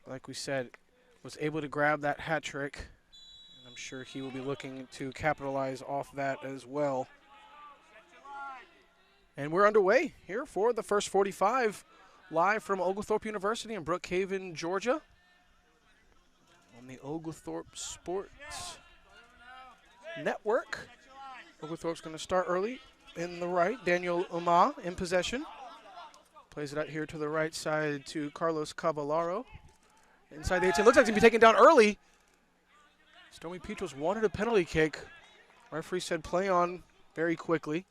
like we said, was able to grab that hat trick. And I'm sure he will be looking to capitalize off that as well. And we're underway here for the first 45, live from Oglethorpe University in Brookhaven, Georgia, on the Oglethorpe Sports Network. Oglethorpe's going to start early in the right. Daniel Uma in possession. Plays it out here to the right side to Carlos Cavallaro. Inside the 18. Looks like he's going to be taken down early. Stormy Petros wanted a penalty kick. Referee said play on very quickly.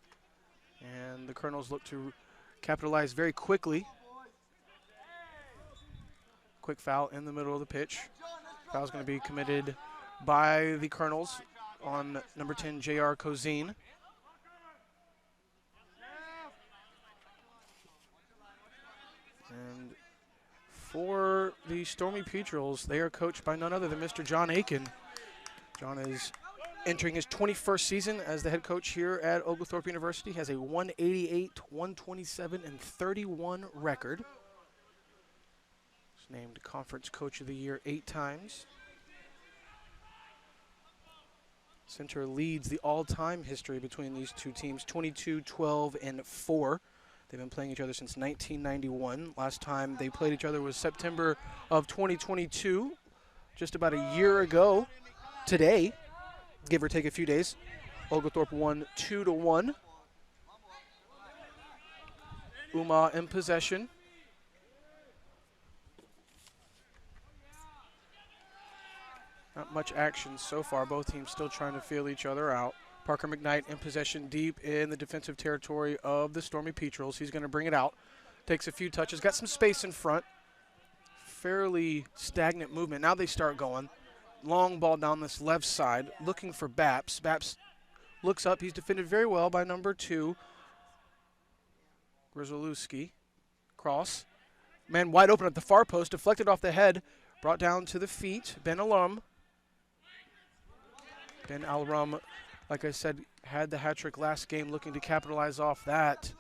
And the Colonels look to capitalize very quickly. Quick foul in the middle of the pitch. Foul's going to be committed by the Colonels on number 10, J.R. Cozine. And for the Stormy Petrels, they are coached by none other than Mr. John Aiken. John is entering his 21st season as the head coach here at Oglethorpe University. He has a 188, 127, and 31 record. He's named Conference Coach of the Year 8 times. Center leads the all-time history between these two teams, 22, 12, and 4. They've been playing each other since 1991. Last time they played each other was September of 2022, just about a year ago today, give or take a few days. Oglethorpe won 2-1. Uma in possession. Not much action so far. Both teams still trying to feel each other out. Parker McKnight in possession deep in the defensive territory of the Stormy Petrels. He's going to bring it out. Takes a few touches. Got some space in front. Fairly stagnant movement. Now they start going. Long ball down this left side. Looking for Baps. Baps looks up. He's defended very well by number 2, Grzolewski. Cross. Man wide open at the far post. Deflected off the head. Brought down to the feet. Ben Alrum. Ben Alrum, like I said, had the hat trick last game, looking to capitalize off that.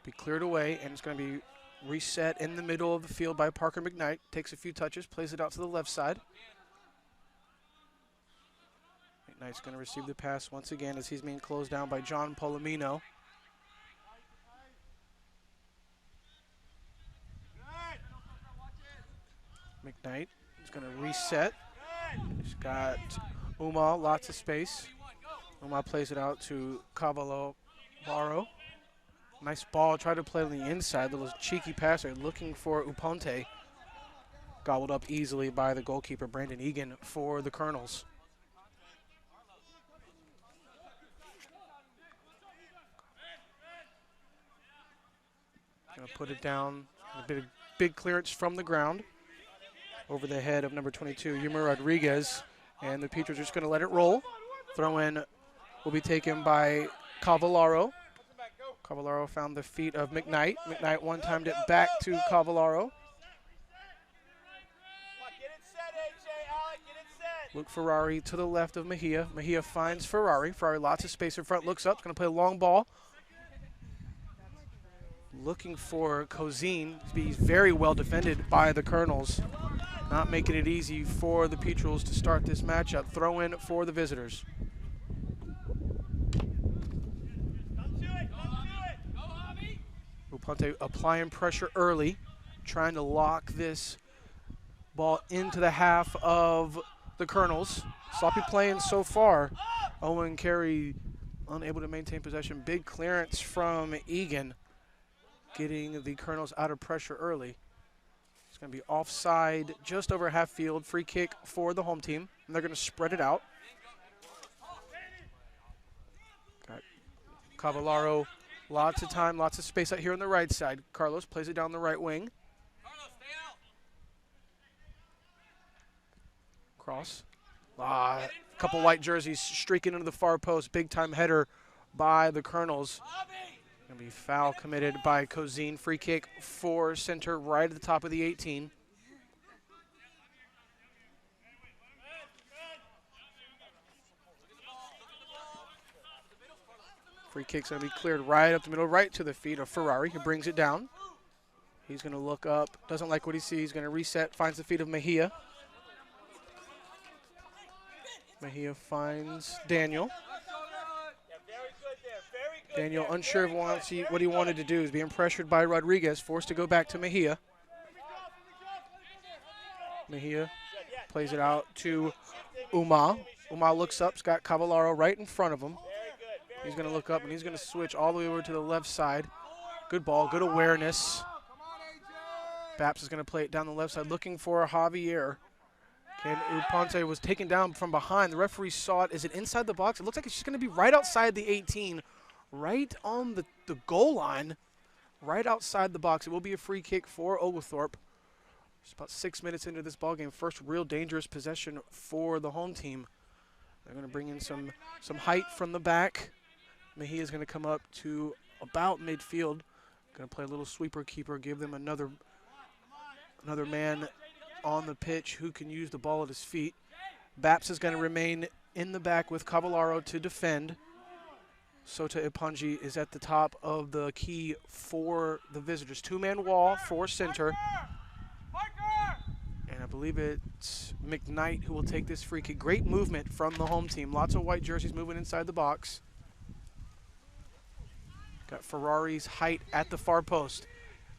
Be cleared away, and it's going to be reset in the middle of the field by Parker McKnight. Takes a few touches, plays it out to the left side. McKnight's going to receive the pass once again as he's being closed down by John Polomino. McKnight is going to reset. He's got Uma, lots of space. Uma plays it out to Cavallaro. Nice ball, tried to play on the inside. Little cheeky passer looking for Uponte. Gobbled up easily by the goalkeeper, Brandon Egan, for the Colonels. Gonna put it down. A big clearance from the ground over the head of number 22, Yuma Rodriguez. And the Petrels are just going to let it roll. Throw in will be taken by Cavallaro. Cavallaro found the feet of McKnight. McKnight one-timed it back to Cavallaro. Luke Ferrari to the left of Mejia. Mejia finds Ferrari. Ferrari lots of space in front, looks up, going to play a long ball. Looking for Cozine. He's very well defended by the Colonels. Not making it easy for the Petrels to start this matchup. Throw in for the visitors. Uponte applying pressure early, trying to lock this ball into the half of the Colonels. Sloppy playing so far. Owen Carey unable to maintain possession. Big clearance from Egan, getting the Colonels out of pressure early. It's going to be offside just over half field. Free kick for the home team. And they're going to spread it out. Got Cavallaro. Lots of time, lots of space out here on the right side. Carlos plays it down the right wing. Cross. A couple white jerseys streaking into the far post. Big time header by the Colonels. Going to be foul committed by Cozine. Free kick for center right at the top of the 18. Free kick's going to be cleared right up the middle, right to the feet of Ferrari, who brings it down. He's going to look up, doesn't like what he sees, going to reset, finds the feet of Mejia. Mejia finds Daniel. Daniel unsure of what he wanted to do. He's being pressured by Rodriguez, forced to go back to Mejia. Mejia plays it out to Uma. Uma looks up, he's got Cavallaro right in front of him. He's going to look up and he's going to switch all the way over to the left side. Good ball, good awareness. Baps is going to play it down the left side, looking for Javier. Ponce was taken down from behind. The referee saw it. Is it inside the box? It looks like it's just going to be right outside the 18, right on the goal line, right outside the box. It will be a free kick for Oglethorpe. Just about 6 minutes into this ballgame. First real dangerous possession for the home team. They're going to bring in some height from the back. Mejia is going to come up to about midfield. Going to play a little sweeper keeper, give them another man on the pitch who can use the ball at his feet. Baps is going to remain in the back with Cavallaro to defend. Sota Ipanji is at the top of the key for the visitors. Two-man wall for center. And I believe it's McKnight who will take this free kick. Great movement from the home team. Lots of white jerseys moving inside the box. Got Ferrari's height at the far post.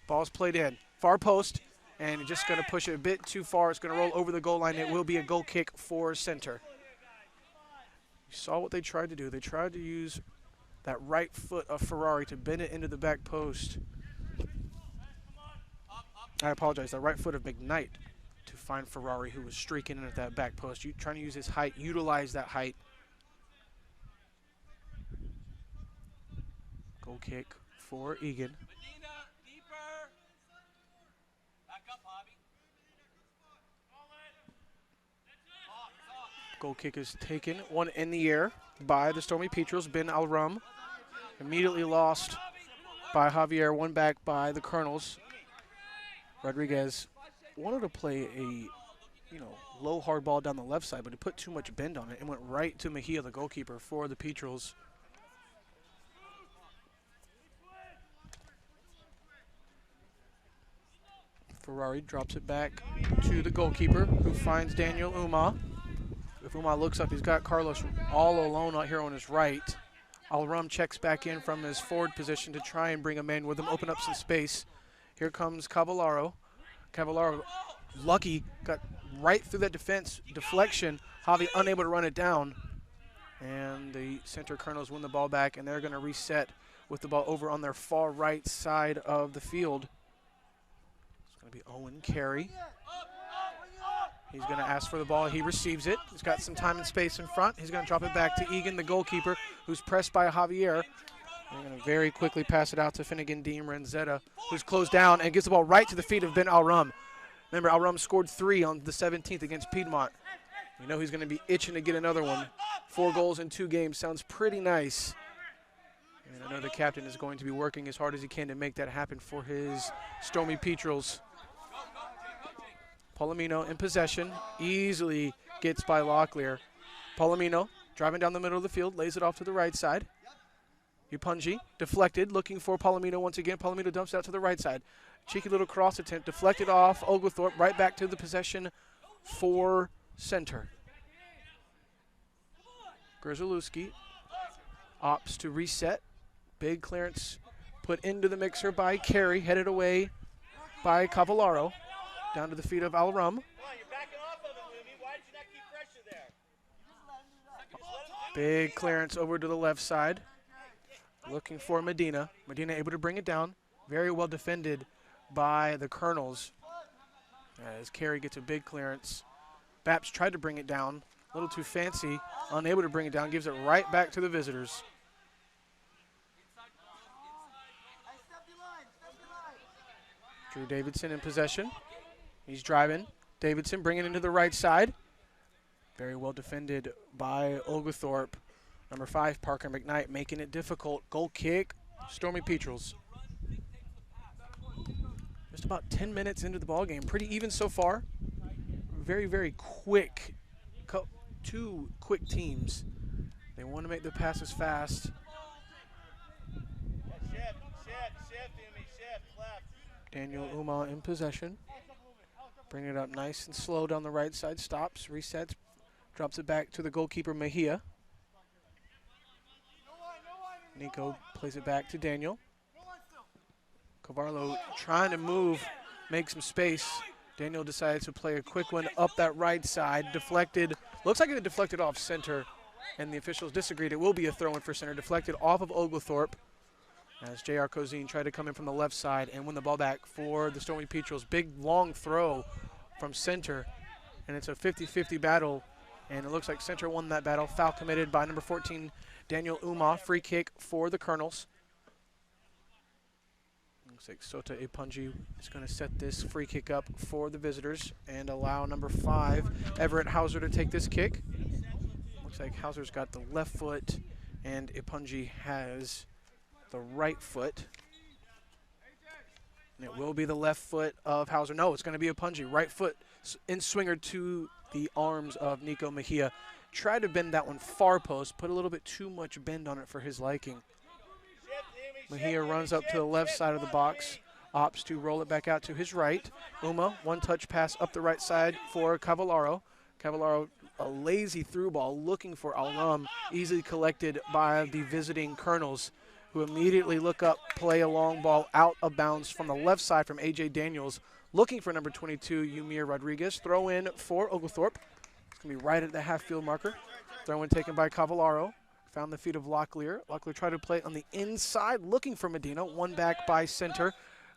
Ball's played in. Far post. And just going to push it a bit too far. It's going to roll over the goal line. It will be a goal kick for center. You saw what they tried to do. They tried to use that right foot of Ferrari to bend it into the back post. I apologize. The right foot of McKnight to find Ferrari, who was streaking in at that back post. Trying to use his height, utilize that height. Goal kick for Egan. Goal kick is taken. One in the air by the Stormy Petrels, Ben Alrum. Immediately lost by Javier, one back by the Colonels. Rodriguez wanted to play a low hard ball down the left side, but he put too much bend on it and went right to Mejia, the goalkeeper for the Petrels. Ferrari drops it back to the goalkeeper, who finds Daniel Uma. If Uma looks up, he's got Carlos all alone out here on his right. Alrum checks back in from his forward position to try and bring a man with him, open up some space. Here comes Cavallaro. Cavallaro, lucky, got right through that defense deflection. Javi unable to run it down. And the center Colonels win the ball back, and they're going to reset with the ball over on their far right side of the field. It's going to be Owen Carey. He's going to ask for the ball. He receives it. He's got some time and space in front. He's going to drop it back to Egan, the goalkeeper, who's pressed by Javier. They're going to very quickly pass it out to Finnegan Dean Renzetta, who's closed down and gives the ball right to the feet of Ben Alrum. Remember, Alrum scored 3 on the 17th against Piedmont. You know he's going to be itching to get another one. 4 goals in 2 games sounds pretty nice. And I know the captain is going to be working as hard as he can to make that happen for his Stormy Petrels. Palomino in possession, easily gets by Locklear. Palomino driving down the middle of the field, lays it off to the right side. Upunji deflected, looking for Palomino once again. Palomino dumps out to the right side. Cheeky little cross attempt, deflected off Oglethorpe, right back to the possession for center. Grzelewski opts to reset. Big clearance put into the mixer by Carey, headed away by Cavallaro. Down to the feet of Alrum. Big clearance over to the left side. Looking for Medina. Medina able to bring it down. Very well defended by the Colonels. As Carey gets a big clearance. Baps tried to bring it down. A little too fancy. Unable to bring it down. Gives it right back to the visitors. Drew Davidson in possession. He's driving. Davidson bringing it into the right side. Very well defended by Oglethorpe. Number 5, Parker McKnight, making it difficult. Goal kick, Stormy Petrels. Just about 10 minutes into the ballgame. Pretty even so far. Very, very quick. 2 quick teams. They want to make the passes fast. Daniel Uma in possession. Bring it up nice and slow down the right side. Stops, resets, drops it back to the goalkeeper, Mejia. Nico plays it back to Daniel. Cavallo trying to move, make some space. Daniel decides to play a quick one up that right side. Deflected, looks like it deflected off center, and the officials disagreed. It will be a throw-in for center. Deflected off of Oglethorpe as J.R. Cozine tried to come in from the left side and win the ball back for the Stormy Petrels. Big, long throw from center, and it's a 50-50 battle, and it looks like center won that battle. Foul committed by number 14, Daniel Uma. Free kick for the Colonels. Looks like Sota Epunji is going to set this free kick up for the visitors and allow number 5, Everett Hauser, to take this kick. Looks like Hauser's got the left foot and Epunji has the right foot. And it will be the left foot of Hauser. No, it's going to be Epunji. Right foot in swinger to the arms of Nico Mejia. Tried to bend that one far post, put a little bit too much bend on it for his liking. Mejia runs up to the left side of the box, opts to roll it back out to his right. Uma, one-touch pass up the right side for Cavallaro. Cavallaro, a lazy through ball looking for Alram, easily collected by the visiting Colonels, who immediately look up, play a long ball out of bounds from the left side from A.J. Daniels, looking for number 22, Yumir Rodriguez. Throw in for Oglethorpe. It's going to be right at the half-field marker. Throw in taken by Cavallaro. Found the feet of Locklear. Locklear tried to play on the inside, looking for Medina. One back by center.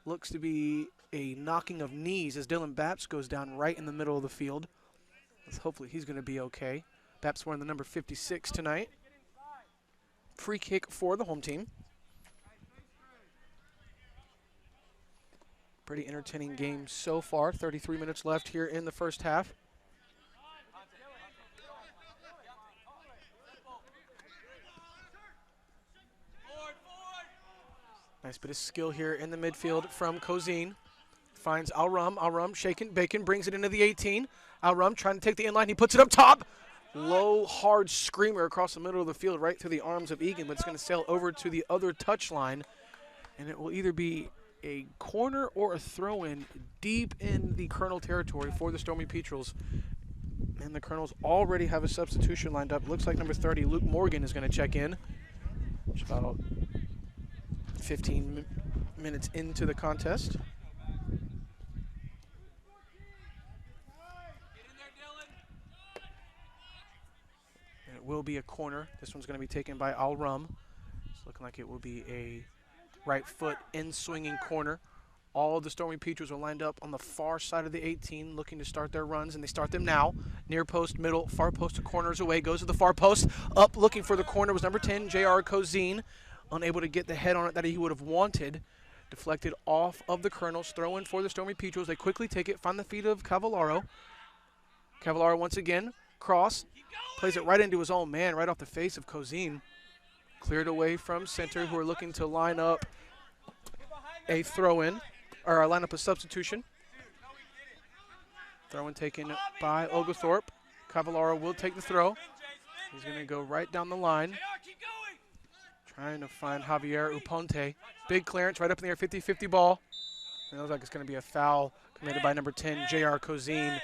Looks to be a knocking of knees as Dylan Baps goes down right in the middle of the field. Hopefully he's going to be okay. Baps wearing the number 56 tonight. Free kick for the home team. Pretty entertaining game so far. 33 minutes left here in the first half. Nice bit of skill here in the midfield from Cozine. Finds Alram. Alram shaking, bacon, brings it into the 18. Alram trying to take the inline. He puts it up top. Low, hard screamer across the middle of the field right through the arms of Egan, but it's going to sail over to the other touchline. And it will either be a corner or a throw-in deep in the Colonel territory for the Stormy Petrels. And the Colonels already have a substitution lined up. Looks like number 30, Luke Morgan, is going to check in. It's about 15 minutes into the contest. And it will be a corner. This one's going to be taken by Alram. It's looking like it will be a right foot in swinging corner. All of the Stormy Petrels are lined up on the far side of the 18, looking to start their runs, and they start them now. Near post, middle, far post to corners away, goes to the far post. Up looking for the corner was number 10, J.R. Cozine. Unable to get the head on it that he would have wanted. Deflected off of the Colonels. Throw in for the Stormy Petrels. They quickly take it, find the feet of Cavallaro. Cavallaro once again, cross, plays it right into his own man, right off the face of Cozine. Cleared away from center, who are looking to line up a throw-in, or line up a substitution. Throw-in taken by Oglethorpe. Cavallaro will take the throw. He's going to go right down the line. Trying to find Javier Uponte. Big clearance right up in the air, 50-50 ball. It looks like it's going to be a foul committed by number 10, J.R. Cozine.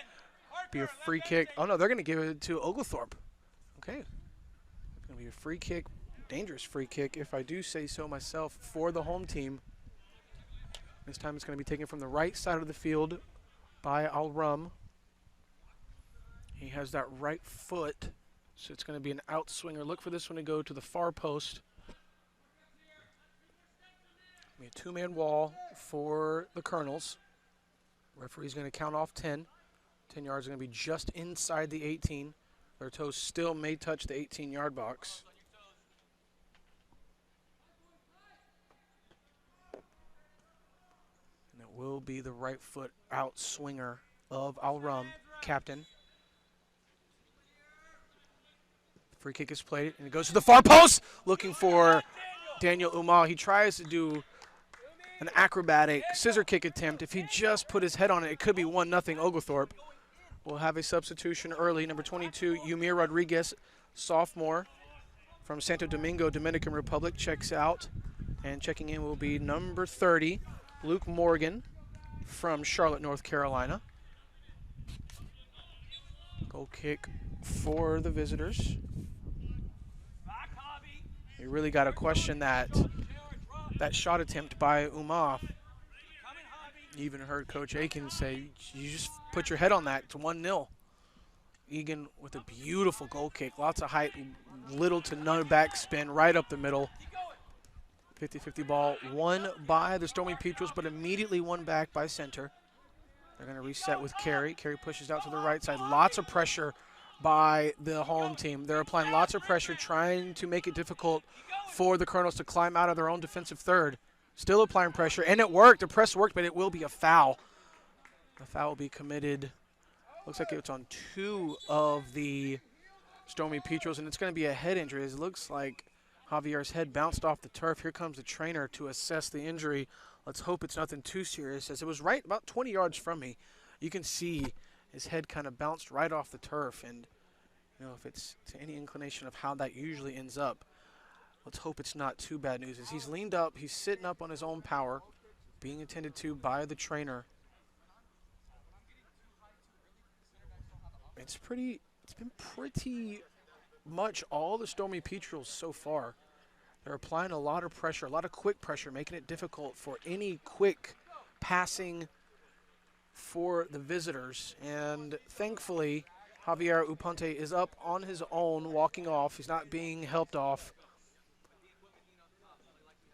Be a free kick. Oh, no, they're going to give it to Oglethorpe. Okay. It's going to be a free kick, dangerous free kick, if I do say so myself, for the home team. This time it's going to be taken from the right side of the field by Alram. He has that right foot, so it's going to be an outswinger. Look for this one to go to the far post. A two-man wall for the Colonels. Referee's going to count off 10. 10 yards is going to be just inside the 18. Their toes still may touch the 18-yard box. And it will be the right foot out swinger of Alram, captain. Free kick is played, and it goes to the far post, looking for Daniel Uma. He tries to do an acrobatic scissor kick attempt. If he just put his head on it, it could be 1-0 Oglethorpe. We'll have a substitution early. Number 22, Yumir Rodriguez, sophomore from Santo Domingo, Dominican Republic, checks out. And checking in will be number 30, Luke Morgan. from Charlotte, North Carolina. Goal kick for the visitors. You really got to question that shot attempt by Uma. You even heard Coach Aiken say, you just put your head on that. It's 1-0. Egan with a beautiful goal kick. Lots of height, little to no backspin right up the middle. 50-50 ball won by the Stormy Petrels, but immediately won back by center. They're going to reset with Carey. Carey pushes out to the right side. Lots of pressure by the home team. They're applying lots of pressure, trying to make it difficult for the Colonels to climb out of their own defensive third. Still applying pressure, and it worked. The press worked, but it will be a foul. The foul will be committed. Looks like it's on 2 of the Stormy Petrels, and it's going to be a head injury. It looks like Javier's head bounced off the turf. Here comes the trainer to assess the injury. Let's hope it's nothing too serious, as it was right about 20 yards from me. You can see his head kind of bounced right off the turf, and you know, if it's to any inclination of how that usually ends up, let's hope it's not too bad news. As he's leaned up, he's sitting up on his own power, being attended to by the trainer. It's been pretty much all the Stormy Petrels so far. They're applying a lot of pressure, a lot of quick pressure, making it difficult for any quick passing for the visitors. And thankfully, Javier Uponte is up on his own, walking off. He's not being helped off.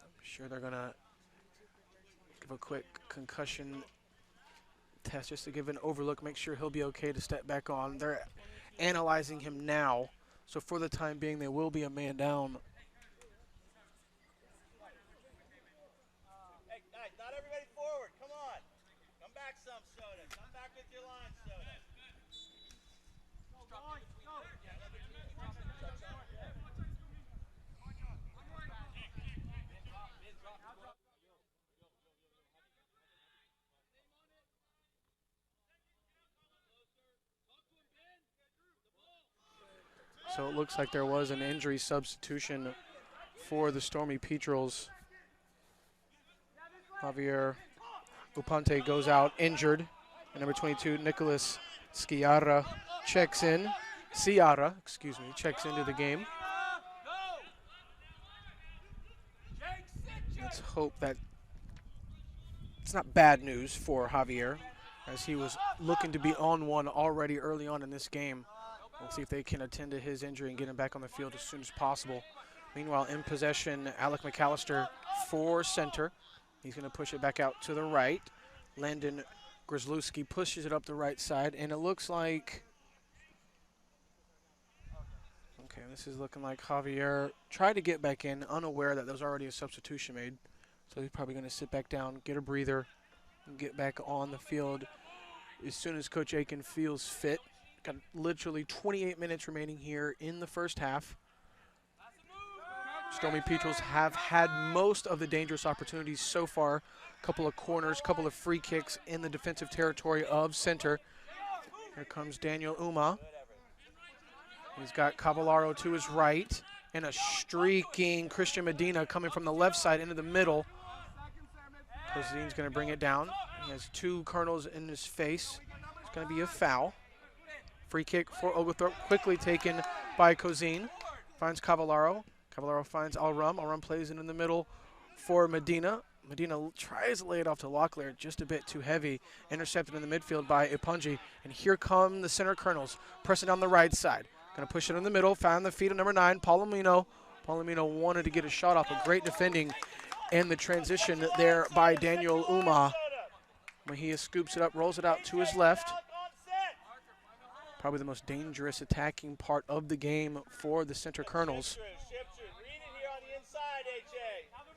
I'm sure they're going to give a quick concussion test just to give an overlook, make sure he'll be okay to step back on. They're analyzing him now, so for the time being, they will be a man down. Hey, guys, not everybody forward. Come on. Come back some, Soda. Come back with your line, Soda. So it looks like there was an injury substitution for the Stormy Petrels. Javier Uponte goes out injured. And number 22, Nicholas Ciara, checks into the game. Let's hope that it's not bad news for Javier, as he was looking to be on one already early on in this game. We'll see if they can attend to his injury and get him back on the field as soon as possible. Meanwhile, in possession, Alec McAllister for center. He's going to push it back out to the right. Landon Grzelewski pushes it up the right side, and it looks like, okay, this is looking like Javier tried to get back in, unaware that there was already a substitution made. So he's probably going to sit back down, get a breather, and get back on the field as soon as Coach Aiken feels fit. Got literally 28 minutes remaining here in the first half. Stormy Petrels have had most of the dangerous opportunities so far. A couple of corners, couple of free kicks in the defensive territory of center. Here comes Daniel Uma. He's got Cavallaro to his right, and a streaking Christian Medina coming from the left side into the middle. Cozin's going to bring it down. He has 2 Colonels in his face. It's going to be a foul. Free kick for Oglethorpe, quickly taken by Cozin. Finds Cavallaro. Cavallaro finds Alrum. Alrum plays it in the middle for Medina. Medina tries to lay it off to Locklear, just a bit too heavy. Intercepted in the midfield by Ipunji. And here come the center Colonels, pressing down the right side. Going to push it in the middle, found the feet of number 9, Palomino. Palomino wanted to get a shot off, a great defending and the transition there by Daniel Uma. Mejia scoops it up, rolls it out to his left. Probably the most dangerous attacking part of the game for the center Colonels.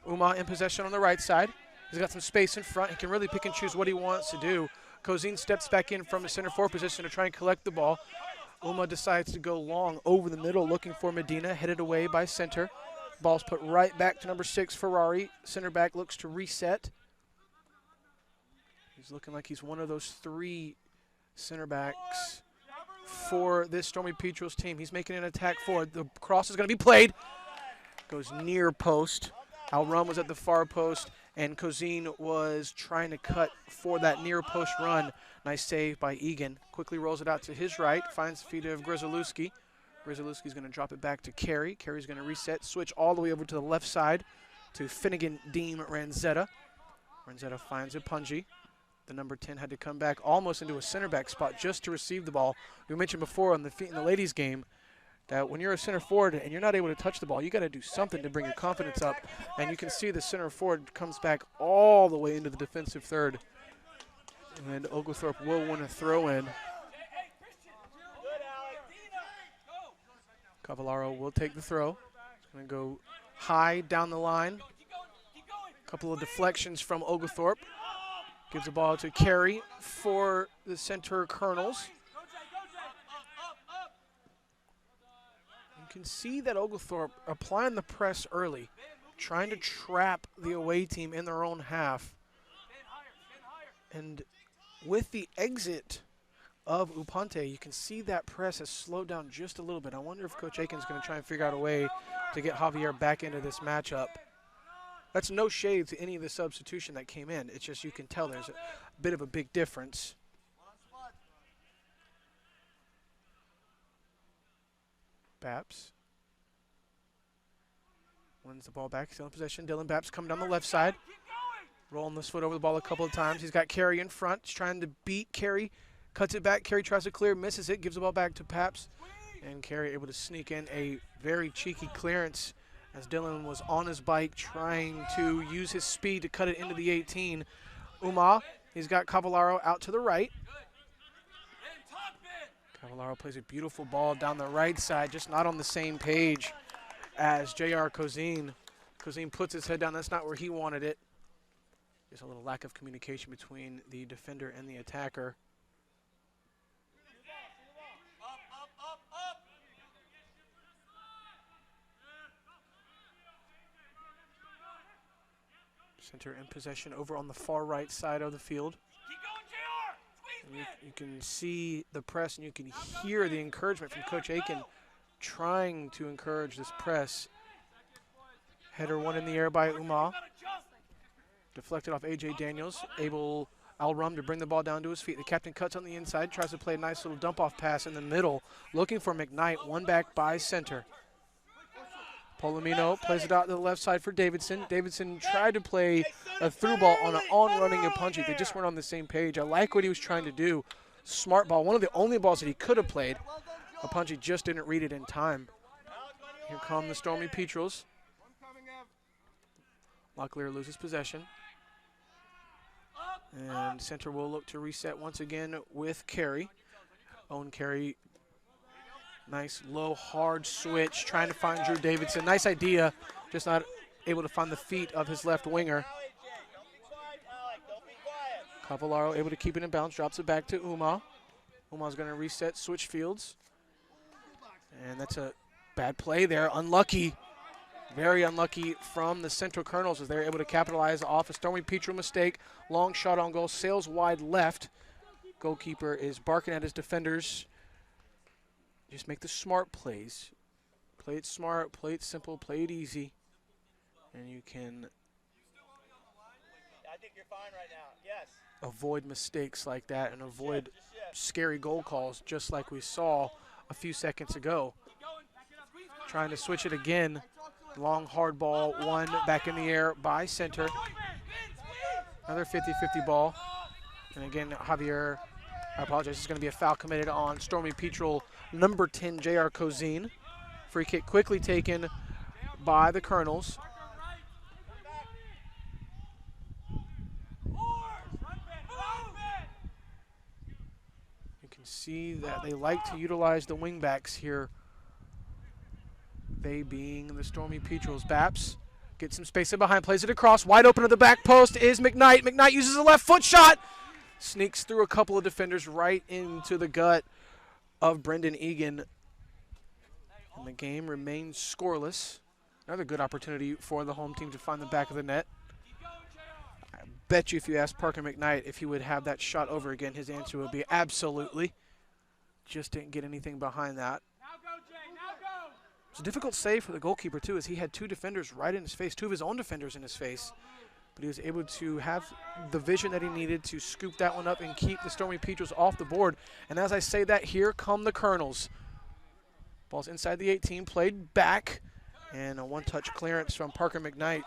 Uma in possession on the right side. He's got some space in front. He can really pick and choose what he wants to do. Cozin steps back in from the center forward position to try and collect the ball. Uma decides to go long over the middle, looking for Medina, headed away by center. Ball's put right back to number 6, Ferrari. Center back looks to reset. He's looking like he's one of those 3 center backs for this Stormy Petrels team. He's making an attack forward. The cross is going to be played. Goes near post. Alrum was at the far post, And Cozine was trying to cut for that near post run. Nice save by Egan. Quickly rolls it out to his right, finds the feet of Grzelewski. Grzelewski's going to drop it back to Carey. Carey's going to reset, switch all the way over to the left side to Finnegan, Deem, Ranzetta. Ranzetta finds Ipunji. The number 10 had to come back almost into a center back spot just to receive the ball. We mentioned before on the feet in the ladies game that when you're a center forward and you're not able to touch the ball, you got to do something to bring your confidence up. And you can see the center forward comes back all the way into the defensive third. And Oglethorpe will win a throw in. Cavallaro will take the throw. He's going to go high down the line. A couple of deflections from Oglethorpe. Gives the ball to Carey for the center Colonels. You can see that Oglethorpe applying the press early, trying to trap the away team in their own half. And with the exit of Upante, you can see that press has slowed down just a little bit. I wonder if Coach Aiken's going to try and figure out a way to get Javier back into this matchup. That's no shade to any of the substitution that came in. It's just you can tell there's a bit of a big difference. Baps wins the ball back, still in possession. Dylan Baps coming down the left side, rolling this foot over the ball a couple of times. He's got Carey in front. He's trying to beat Carey. Cuts it back. Carey tries to clear, misses it, gives the ball back to Paps. And Carey able to sneak in a very cheeky clearance as Dylan was on his bike trying to use his speed to cut it into the 18. He's got Cavallaro out to the right. Cavallaro plays a beautiful ball down the right side, just not on the same page as J.R. Cozine. Cozine puts his head down. That's not where he wanted it. There's a little lack of communication between the defender and the attacker. Center in possession over on the far right side of the field. And you can see the press and you can hear the encouragement from Coach Aiken trying to encourage this press. Header one in the air by Deflected off A.J. Daniels. Al-Rum to bring the ball down to his feet. The captain cuts on the inside, tries to play a nice little dump-off pass in the middle, looking for McKnight, one back by center. Polomino plays it out to the left side for Davidson. Davidson tried to play a through ball on an on-running Ipunji. They just weren't on the same page. I like what he was trying to do. Smart ball, one of the only balls that he could have played. Ipunji just didn't read it in time. Here come the Stormy Petrels. Locklear loses possession. And center will look to reset once again with Carey. Owen Carey. Nice low hard switch, trying to find Drew Davidson. Nice idea, just not able to find the feet of his left winger. Cavallaro able to keep it in bounds, drops it back to Uma's going to reset, switch fields. And that's a bad play there, unlucky. Very unlucky from the Central Colonels as they're able to capitalize off a Stormy Petrel mistake. Long shot on goal, sails wide left. Goalkeeper is barking at his defenders. Just make the smart plays. Play it smart, play it simple, play it easy. And you can I think you're fine right now. Yes. avoid mistakes like that and avoid scary goal calls just like we saw a few seconds ago. Trying to switch it again. Long hard ball, one back in the air by center. Another 50-50 ball. And again, Javier, I apologize, it's going to be a foul committed on Stormy Petrel, number 10, J.R. Cozine. Free kick quickly taken by the Colonels. You can see that they like to utilize the wingbacks here. They being the Stormy Petrels. Baps gets some space in behind, plays it across. Wide open to the back post is McKnight. McKnight uses a left foot shot. Sneaks through a couple of defenders right into the gut of Brendan Egan. And the game remains scoreless. Another good opportunity for the home team to find the back of the net. I bet you if you asked Parker McKnight if he would have that shot over again, his answer would be absolutely. Just didn't get anything behind that. It's a difficult save for the goalkeeper, too, as he had two defenders right in his face, two of his own defenders in his face. but he was able to have the vision that he needed to scoop that one up and keep the Stormy Petrels off the board. And as I say that, here come the Colonels. Ball's inside the 18, played back, and a one-touch clearance from Parker McKnight.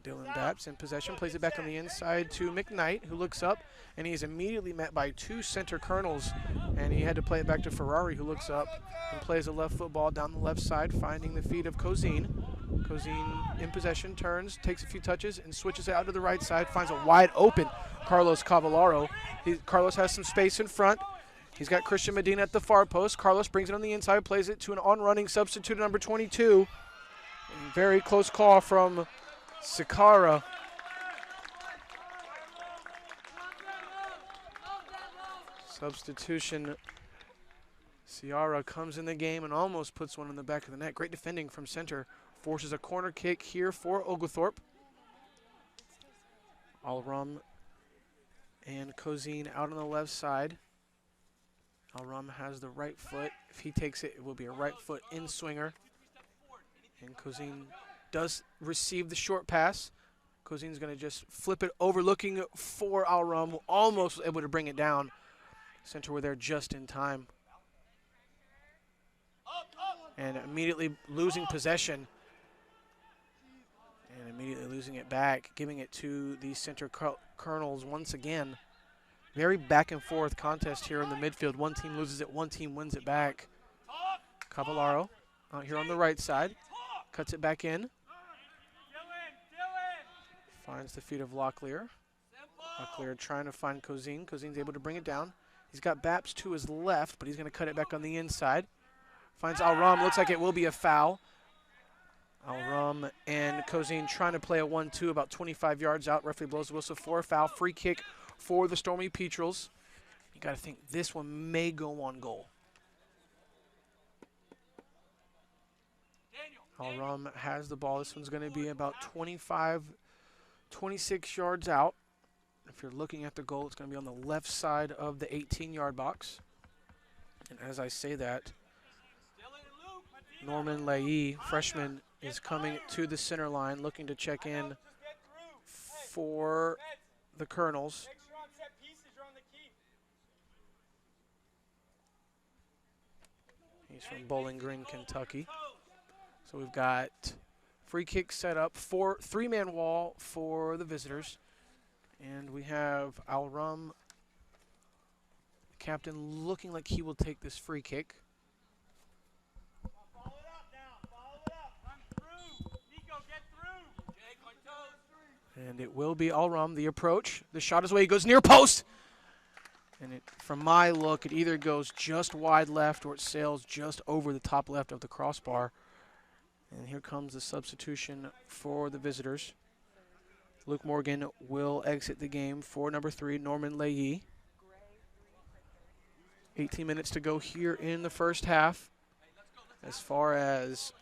Dylan Baps in possession, plays it back on the inside to McKnight, who looks up, and he's immediately met by two center Colonels, and he had to play it back to Ferrari, who looks up and plays a left football down the left side, finding the feet of Kozine. Kozine in possession, turns, takes a few touches, and switches it out to the right side, finds a wide open Carlos Cavallaro. Carlos has some space in front. He's got Christian Medina at the far post. Carlos brings it on the inside, plays it to an on-running substitute number 22. And very close call from Sakara. Substitution. Ciara comes in the game and almost puts one in the back of the net. Great defending from center. Forces a corner kick here for Oglethorpe. Alrum and Kozine out on the left side. Alrum has the right foot. If he takes it, it will be a right foot in swinger. And Kozine does receive the short pass. Kozine's going to just flip it over, looking for Alrum, who almost was able to bring it down. Center were there just in time. And immediately losing possession. And immediately losing it back, giving it to the center Colonels once again. Very back and forth contest here in the midfield. One team loses it, one team wins it back. Cavallaro out here on the right side. Cuts it back in. Finds the feet of Locklear. Locklear trying to find Kozine. Kozine's able to bring it down. He's got Baps to his left, but he's going to cut it back on the inside. Finds Alrum. Looks like it will be a foul. Alrum and Kozine trying to play a 1-2 about 25 yards out. Referee blows the whistle for a foul. Free kick for the Stormy Petrels. You got to think this one may go on goal. Alrum has the ball. This one's going to be about 26 yards out. If you're looking at the goal, it's going to be on the left side of the 18-yard box. And as I say that, Norman Leahy, freshman, is coming to the center line, looking to check in for the Colonels. He's from Bowling Green, Kentucky. So we've got free kick set up for three-man wall for the visitors. And we have Alrum, the captain, looking like he will take this free kick. Follow it up now. Follow it up. Run through. Nico, get through. Jake, on toes. And it will be Alrum, the approach. The shot is away. He goes near post. And from my look, it either goes just wide left or it sails just over the top left of the crossbar. And here comes the substitution for the visitors. Luke Morgan will exit the game for number 3, Norman Leahy. 18 minutes to go here in the first half. As far as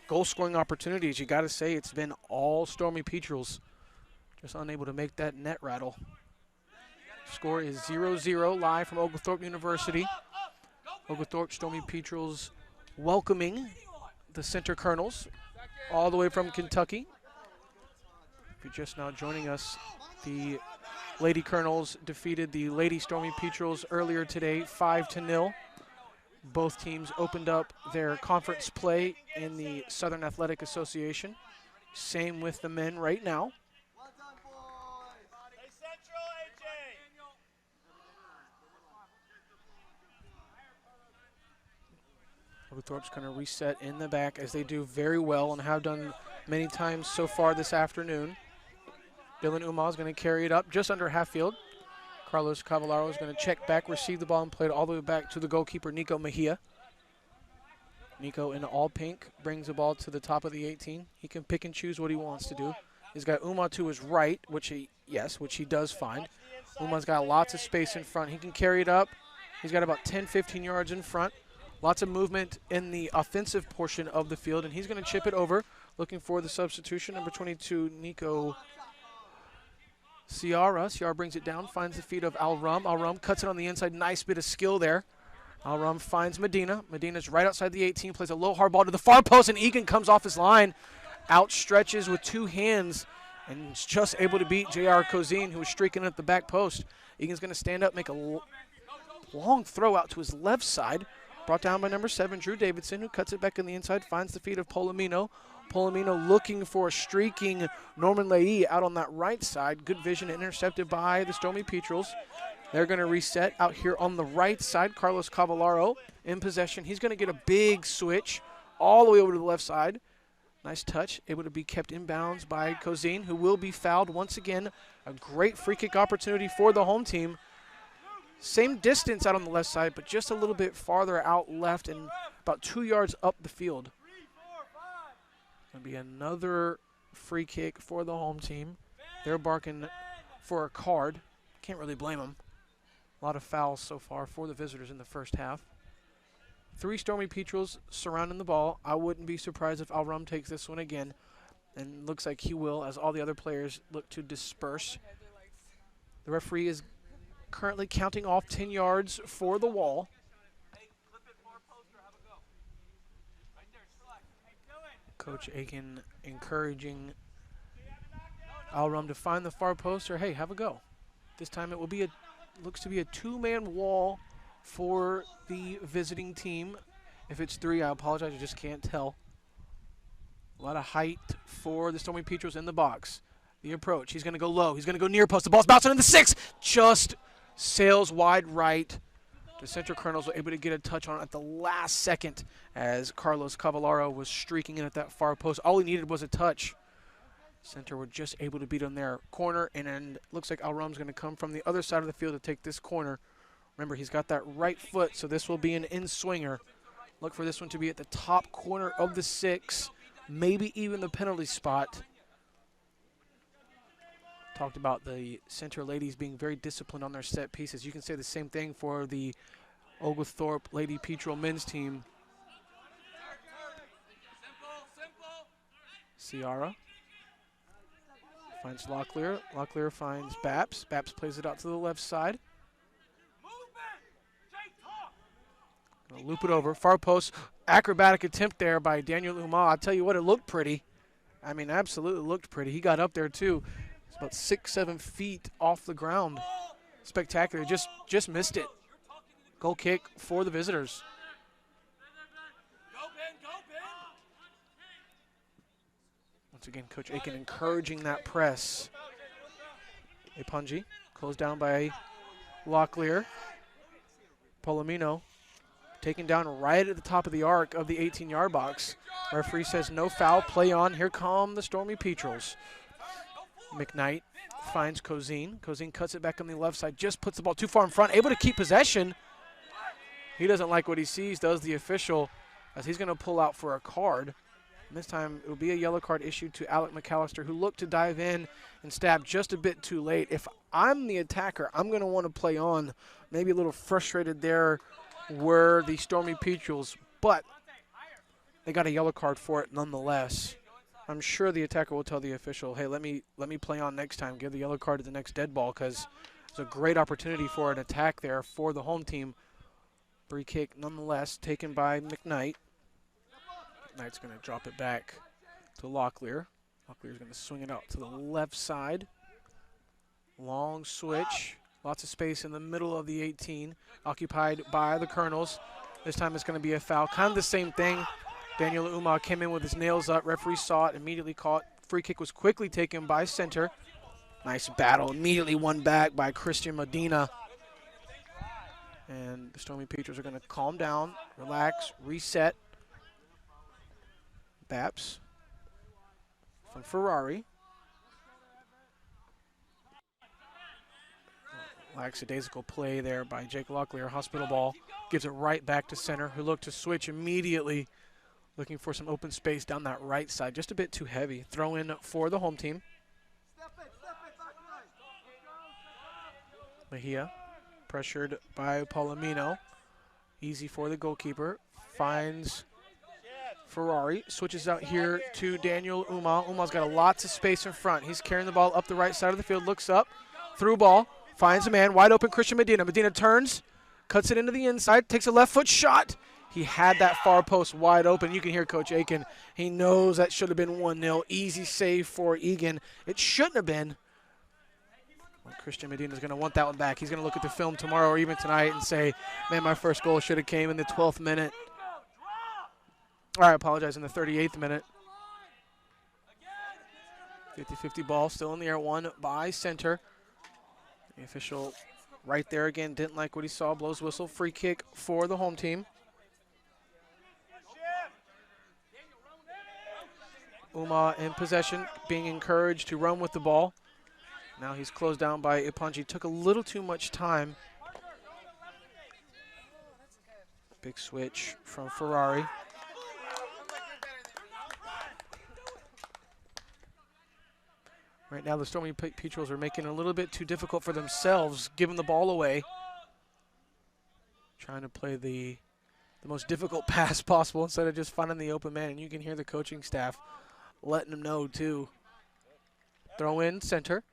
goal-scoring opportunities, you got to say it's been all Stormy Petrels. Just unable to make that net rattle. Score is 0-0 live from Oglethorpe University. Oglethorpe Stormy Petrels welcoming the Center Colonels all the way from Kentucky. If you're just now joining us, the Lady Colonels defeated the Lady Stormy Petrels earlier today, 5-0. Both teams opened up their conference play in the Southern Athletic Association. Same with the men right now. Stay central, AJ. Oglethorpe's going to reset in the back, as they do very well and have done many times so far this afternoon. Dylan Umar is going to carry it up just under half field. Carlos Cavallaro is going to check back, receive the ball, and play it all the way back to the goalkeeper, Nico Mejia. Nico in all pink brings the ball to the top of the 18. He can pick and choose what he wants to do. He's got Umar to his right, which he does find. Umar's got lots of space in front. He can carry it up. He's got about 10, 15 yards in front. Lots of movement in the offensive portion of the field, and he's going to chip it over, looking for the substitution, number 22, Nico Ciara. Ciara brings it down, finds the feet of Alrum. Alrum cuts it on the inside. Nice bit of skill there. Alrum finds Medina. Medina's right outside the 18, plays a low hard ball to the far post, and Egan comes off his line outstretches with two hands and is just able to beat J.R. Cozine, who was streaking at the back post. Egan's going to stand up, make a long throw out to his left side. Brought down by number 7, Drew Davidson, who cuts it back on the inside, finds the feet of Polomino. Polomino looking for a streaking Norman Leahy out on that right side. Good vision, intercepted by the Stormy Petrels. They're going to reset out here on the right side. Carlos Cavallaro in possession. He's going to get a big switch all the way over to the left side. Nice touch, able to be kept in bounds by Cozine, who will be fouled once again. A great free kick opportunity for the home team. Same distance out on the left side, but just a little bit farther out left and about 2 yards up the field. Going to be another free kick for the home team. They're barking for a card. Can't really blame them. A lot of fouls so far for the visitors in the first half. 3 Stormy Petrels surrounding the ball. I wouldn't be surprised if Alrum takes this one again. And looks like he will, as all the other players look to disperse. The referee is currently counting off 10 yards for the wall. Coach Aiken encouraging Alrum to find the far post, or hey, have a go. This time it will be looks to be a 2-man wall for the visiting team. If it's 3, I apologize, I just can't tell. A lot of height for the Stormy Petrels in the box. The approach, he's going to go low, he's going to go near post. The ball's bouncing in the 6, just sails wide right. The Center Colonels were able to get a touch on it at the last second as Carlos Cavallaro was streaking in at that far post. All he needed was a touch. Center were just able to beat on their corner, and looks like Alrum's going to come from the other side of the field to take this corner. Remember, he's got that right foot, so this will be an in-swinger. Look for this one to be at the top corner of the 6, maybe even the penalty spot. Talked about the Center ladies being very disciplined on their set pieces. You can say the same thing for the Oglethorpe Lady Petrel men's team. Ciara finds Locklear. Locklear finds Baps. Baps plays it out to the left side. Gonna loop it over. Far post. Acrobatic attempt there by Daniel Umar. I'll tell you what, it looked pretty. I mean, absolutely looked pretty. He got up there too. It's about 6-7 feet off the ground. Spectacular. Just missed it. Goal kick for the visitors. Once again, Coach Aiken encouraging that press. Epunji closed down by Locklear. Polomino taken down right at the top of the arc of the 18-yard box. Referee says no foul, play on. Here come the Stormy Petrels. McKnight finds Cozine. Cozine cuts it back on the left side, just puts the ball too far in front, able to keep possession. He doesn't like what he sees, does the official, as he's going to pull out for a card. And this time it will be a yellow card issued to Alec McAllister, who looked to dive in and stab just a bit too late. If I'm the attacker, I'm going to want to play on. Maybe a little frustrated there were the Stormy Petrels, but they got a yellow card for it nonetheless. I'm sure the attacker will tell the official, hey, let me play on next time. Give the yellow card to the next dead ball, because it's a great opportunity for an attack there for the home team. Free kick nonetheless taken by McKnight. McKnight's going to drop it back to Locklear. Locklear's going to swing it out to the left side. Long switch. Lots of space in the middle of the 18, occupied by the Colonels. This time it's going to be a foul. Kind of the same thing. Daniel Umar came in with his nails up. Referee saw it, immediately caught. Free kick was quickly taken by Center. Nice battle, immediately won back by Christian Medina. And the Stormy Petrels are going to calm down, relax, reset. Baps from Ferrari. Lackadaisical play there by Jake Locklear. Hospital ball gives it right back to Center, who looked to switch immediately, looking for some open space down that right side. Just a bit too heavy. Throw in for the home team. Mejia pressured by Palomino. Easy for the goalkeeper. Finds Ferrari. Switches out here to Daniel Umar. Umar's got lots of space in front. He's carrying the ball up the right side of the field. Looks up. Through ball. Finds a man. Wide open Christian Medina. Medina turns. Cuts it into the inside. Takes a left foot shot. He had that far post wide open. You can hear Coach Aiken. He knows that should have been 1-0. Easy save for Egan. It shouldn't have been. Well, Christian Medina is going to want that one back. He's going to look at the film tomorrow or even tonight and say, man, my first goal should have came in the 12th minute. I apologize, in the 38th minute. 50-50 ball still in the air, won by center. The official right there again, didn't like what he saw, blows whistle, free kick for the home team. Uma in possession, being encouraged to run with the ball. Now he's closed down by Ipanji. Took a little too much time. Big switch from Ferrari. Right now the Stormy Petrels are making it a little bit too difficult for themselves, giving the ball away. Trying to play the most difficult pass possible instead of just finding the open man. And you can hear the coaching staff letting them know too. Throw in center.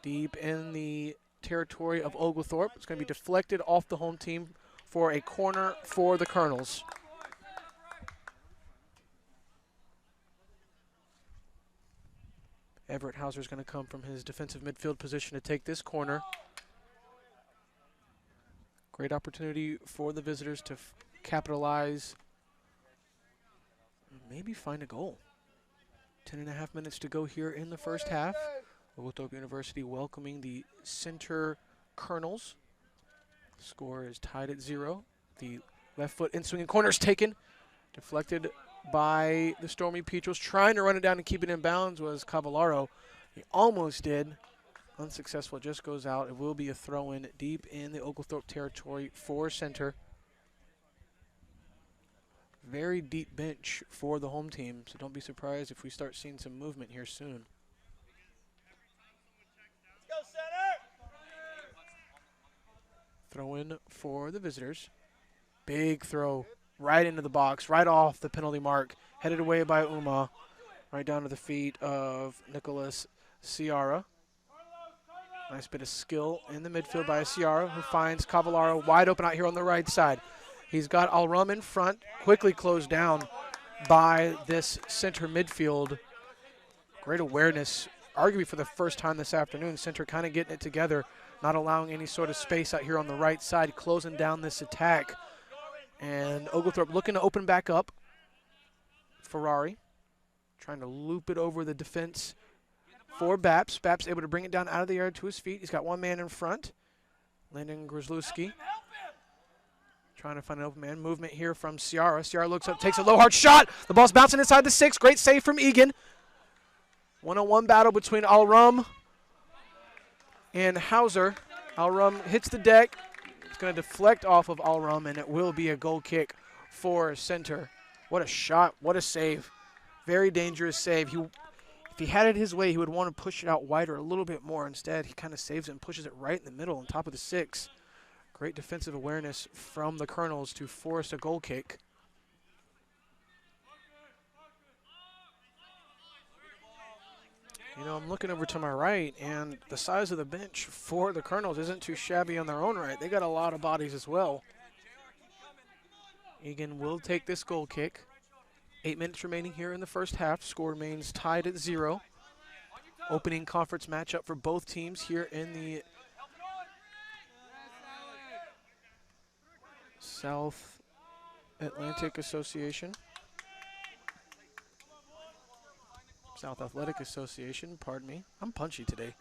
Deep in the territory of Oglethorpe. It's going to be deflected off the home team for a corner for the Colonels. Everett Hauser is going to come from his defensive midfield position to take this corner. Great opportunity for the visitors to capitalize and maybe find a goal. 10.5 minutes to go here in the first half. Oglethorpe University welcoming the center Colonels. Score is tied at 0. The left foot in swinging corner is taken. Deflected by the Stormy Petrels. Trying to run it down and keep it in bounds was Cavallaro. He almost did. Unsuccessful, just goes out. It will be a throw-in deep in the Oglethorpe territory for center. Very deep bench for the home team, so don't be surprised if we start seeing some movement here soon. Go center! Throw in for the visitors. Big throw right into the box, right off the penalty mark. Headed away by Uma, right down to the feet of Nicholas Ciara. Nice bit of skill in the midfield by Ciara, who finds Cavallaro wide open out here on the right side. He's got Alrum in front, quickly closed down by this center midfield. Great awareness, arguably for the first time this afternoon. Center kind of getting it together, not allowing any sort of space out here on the right side, closing down this attack. And Oglethorpe looking to open back up. Ferrari trying to loop it over the defense for Baps. Baps able to bring it down out of the air to his feet. He's got one man in front, Landon Grzelewski. Trying to find an open man. Movement here from Ciara. Ciara looks up, takes a low, hard shot. The ball's bouncing inside the 6. Great save from Egan. One-on-one battle between Alrum and Hauser. Alrum hits the deck. It's going to deflect off of Alrum, and it will be a goal kick for center. What a shot. What a save. Very dangerous save. If he had it his way, he would want to push it out wider a little bit more. Instead, he kind of saves it and pushes it right in the middle on top of the 6. Great defensive awareness from the Colonels to force a goal kick. You know, I'm looking over to my right, and the size of the bench for the Colonels isn't too shabby on their own right. They got a lot of bodies as well. Egan will take this goal kick. 8 minutes remaining here in the first half. Score remains tied at 0. Opening conference matchup for both teams here in the South Atlantic Association. South Athletic Association, pardon me. I'm punchy today.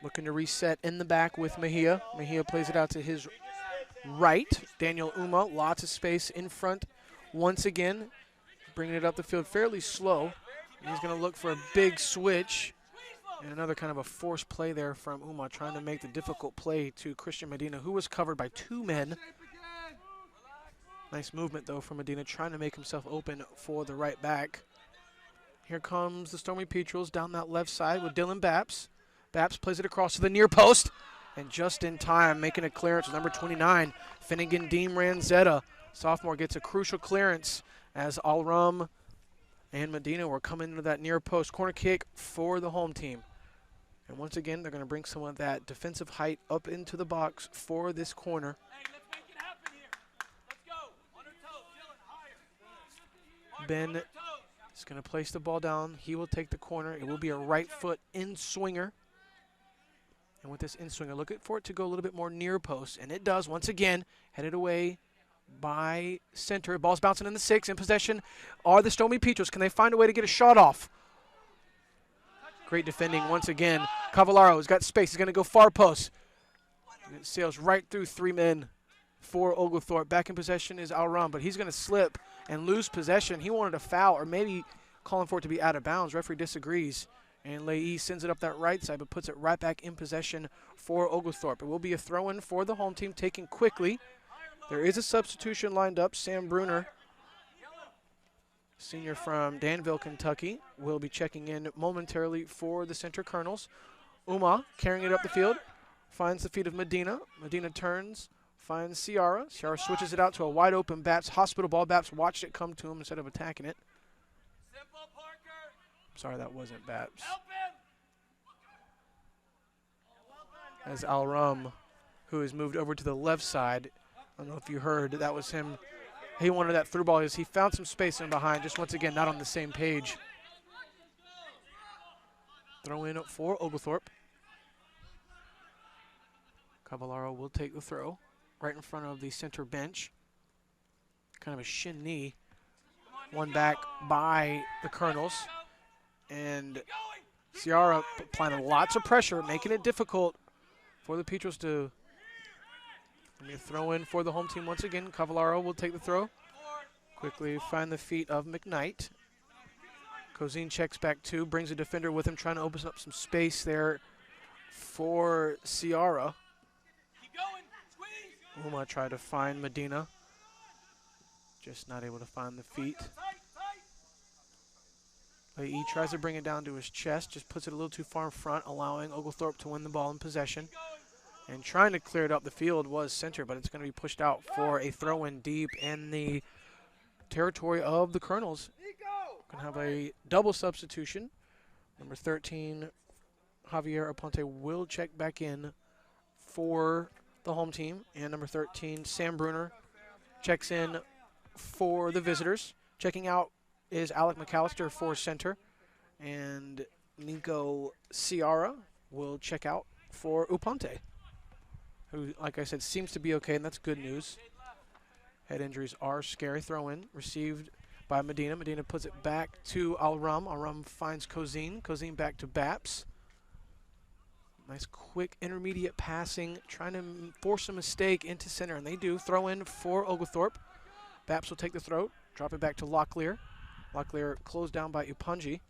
Looking to reset in the back with Mejia. Mejia plays it out to his right. Daniel Uma, lots of space in front once again. Bringing it up the field fairly slow. He's going to look for a big switch. And another kind of a forced play there from Uma, trying to make the difficult play to Christian Medina, who was covered by 2 men. Nice movement, though, from Medina, trying to make himself open for the right back. Here comes the Stormy Petrels down that left side with Dylan Baps. Baps plays it across to the near post. And just in time, making a clearance with number 29, Finnegan Deem Ranzetta. Sophomore gets a crucial clearance as Alrum and Medina were coming into that near post. Corner kick for the home team. And once again, they're going to bring some of that defensive height up into the box for this corner. Ben is going to place the ball down. He will take the corner. It will be a right foot in-swinger. And with this in-swinger, looking for it to go a little bit more near post. And it does, once again, headed away by center. Ball's bouncing in the 6. In possession are the Stormy Petrels. Can they find a way to get a shot off? Great defending once again. Cavallaro's got space. He's going to go far post. And it sails right through 3 men for Oglethorpe. Back in possession is Alram, but he's going to slip and lose possession. He wanted a foul, or maybe calling for it to be out of bounds. Referee disagrees. And Leahy sends it up that right side, but puts it right back in possession for Oglethorpe. It will be a throw-in for the home team, taken quickly. There is a substitution lined up. Sam Bruner, senior from Danville, Kentucky, will be checking in momentarily for the Center Colonels. Uma carrying it up the field, finds the feet of Medina. Medina turns, finds Ciara. Ciara switches it out to a wide-open Baps hospital ball. Baps watched it come to him instead of attacking it. Sorry, that wasn't Baps. As Alram, who has moved over to the left side, I don't know if you heard, that was him. He wanted that through ball. He found some space in behind, just once again not on the same page. Throw in for Oglethorpe. Cavallaro will take the throw right in front of the center bench. Kind of a shin knee. One back by the Colonels. And Ciara applying lots of pressure, making it difficult for the Petrels to throw in for the home team once again. Cavallaro will take the throw. Quickly find the feet of McKnight. Cozine checks back 2, brings a defender with him, trying to open up some space there for Ciara. Uma tried to find Medina. Just not able to find the feet. He tries to bring it down to his chest, just puts it a little too far in front, allowing Oglethorpe to win the ball in possession. And trying to clear it up the field was center, but it's going to be pushed out for a throw-in deep in the territory of the Colonels. Going to have a double substitution. Number 13, Javier Aponte, will check back in for the home team. And number 13, Sam Bruner, checks in for the visitors. Checking out is Alec McAllister for center. And Nico Ciara will check out for Uponte, who, like I said, seems to be okay, and that's good news. Head injuries are scary. Throw in, received by Medina. Medina puts it back to Alram. Alram finds Cozine. Cozine back to Baps. Nice quick intermediate passing, trying to force a mistake into center, and they do. Throw in for Oglethorpe. Baps will take the throw, drop it back to Locklear. Locklear closed down by Upunji.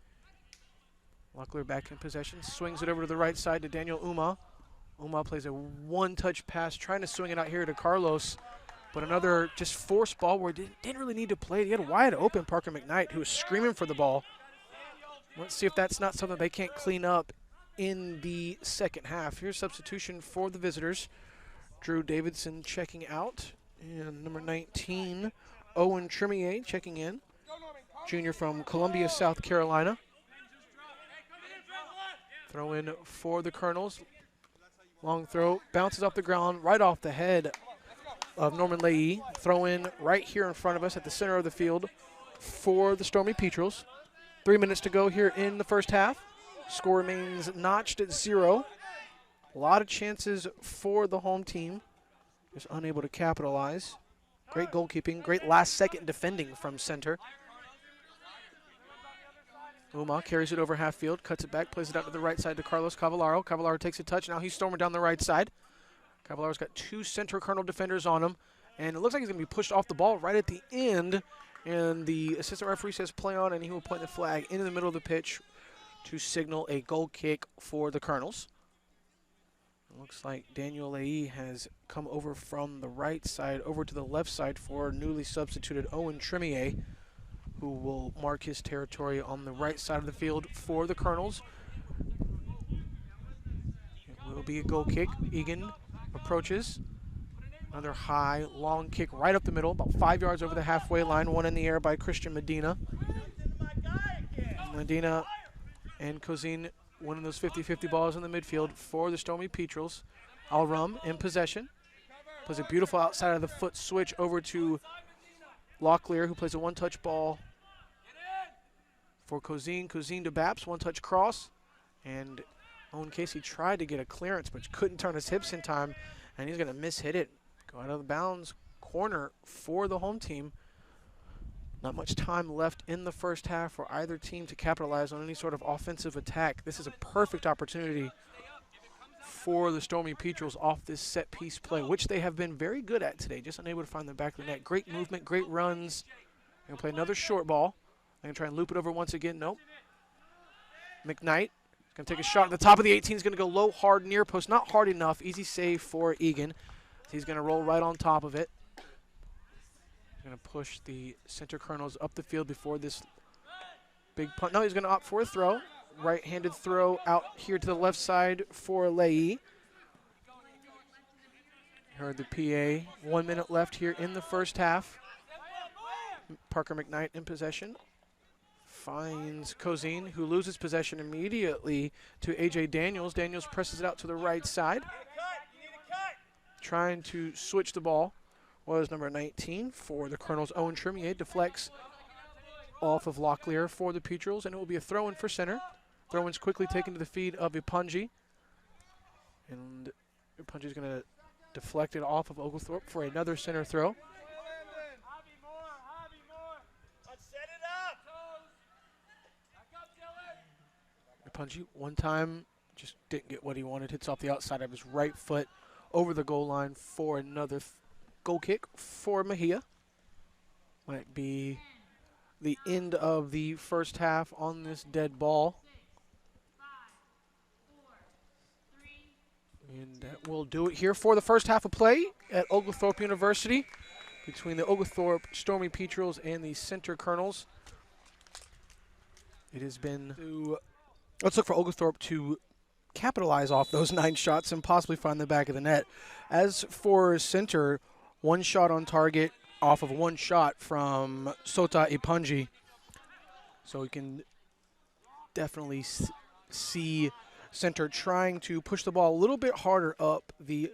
Locklear back in possession, swings it over to the right side to Daniel Uma. Uma plays a one-touch pass, trying to swing it out here to Carlos, but another just forced ball where he didn't really need to play it. He had wide open Parker McKnight, who was screaming for the ball. Let's see if that's not something they can't clean up in the second half. Here's substitution for the visitors. Drew Davidson checking out, and number 19, Owen Tremier checking in, junior from Columbia, South Carolina. Throw in for the Colonels. Long throw, bounces off the ground, right off the head of Norman Leahy. Throw in right here in front of us at the center of the field for the Stormy Petrels. 3 minutes to go here in the first half. Score remains notched at 0. A lot of chances for the home team. Just unable to capitalize. Great goalkeeping, great last-second defending from center. Uma carries it over half field, cuts it back, plays it out to the right side to Carlos Cavallaro. Cavallaro takes a touch. Now he's storming down the right side. Cavallaro's got 2 center Colonel defenders on him, and it looks like he's going to be pushed off the ball right at the end. And the assistant referee says play on, and he will point the flag into the middle of the pitch to signal a goal kick for the Colonels. It looks like Daniel Leahy has come over from the right side over to the left side for newly substituted Owen Tremier, who will mark his territory on the right side of the field for the Colonels. It will be a goal kick. Egan approaches. Another high, long kick right up the middle, about 5 yards over the halfway line. One in the air by Christian Medina. Medina and Cozine winning those 50-50 balls in the midfield for the Stormy Petrels. Alrum in possession. Plays a beautiful outside of the foot switch over to Locklear, who plays a one-touch ball for Cozine. Cozine to Baps, one-touch cross. And Owen Casey tried to get a clearance, but couldn't turn his hips in time, and he's going to miss-hit it. Go out of the bounds corner for the home team. Not much time left in the first half for either team to capitalize on any sort of offensive attack. This is a perfect opportunity for the Stormy Petrels off this set-piece play, which they have been very good at today, just unable to find the back of the net. Great movement, great runs. They're going to play another short ball. They're going to try and loop it over once again. Nope. McKnight going to take a shot at the top of the 18. He's going to go low, hard, near post. Not hard enough. Easy save for Egan. He's going to roll right on top of it. Going to push the Center Colonels up the field before this big punt. No, he's going to opt for a throw. Right-handed throw out here to the left side for Leahy. Heard the PA. 1 minute left here in the first half. Parker McKnight in possession. Finds Cozine, who loses possession immediately to A.J. Daniels. Daniels presses it out to the right side. Trying to switch the ball was number 19 for the Colonels. Owen Tremier deflects off of Locklear for the Petrels, and it will be a throw-in for center. Throw-in's quickly taken to the feet of Ipunji. And Ipunji's going to deflect it off of Oglethorpe for another center throw. Ipunji, one time, just didn't get what he wanted. Hits off the outside of his right foot over the goal line for another goal kick for Mejia. Might be the end of the first half on this dead ball. And that will do it here for the first half of play at Oglethorpe University between the Oglethorpe Stormy Petrels and the Center Colonels. It has been let's look for Oglethorpe to capitalize off those 9 shots and possibly find the back of the net. As for Center, 1 shot on target off of 1 shot from Sota Ipunji. So we can definitely see Center trying to push the ball a little bit harder up the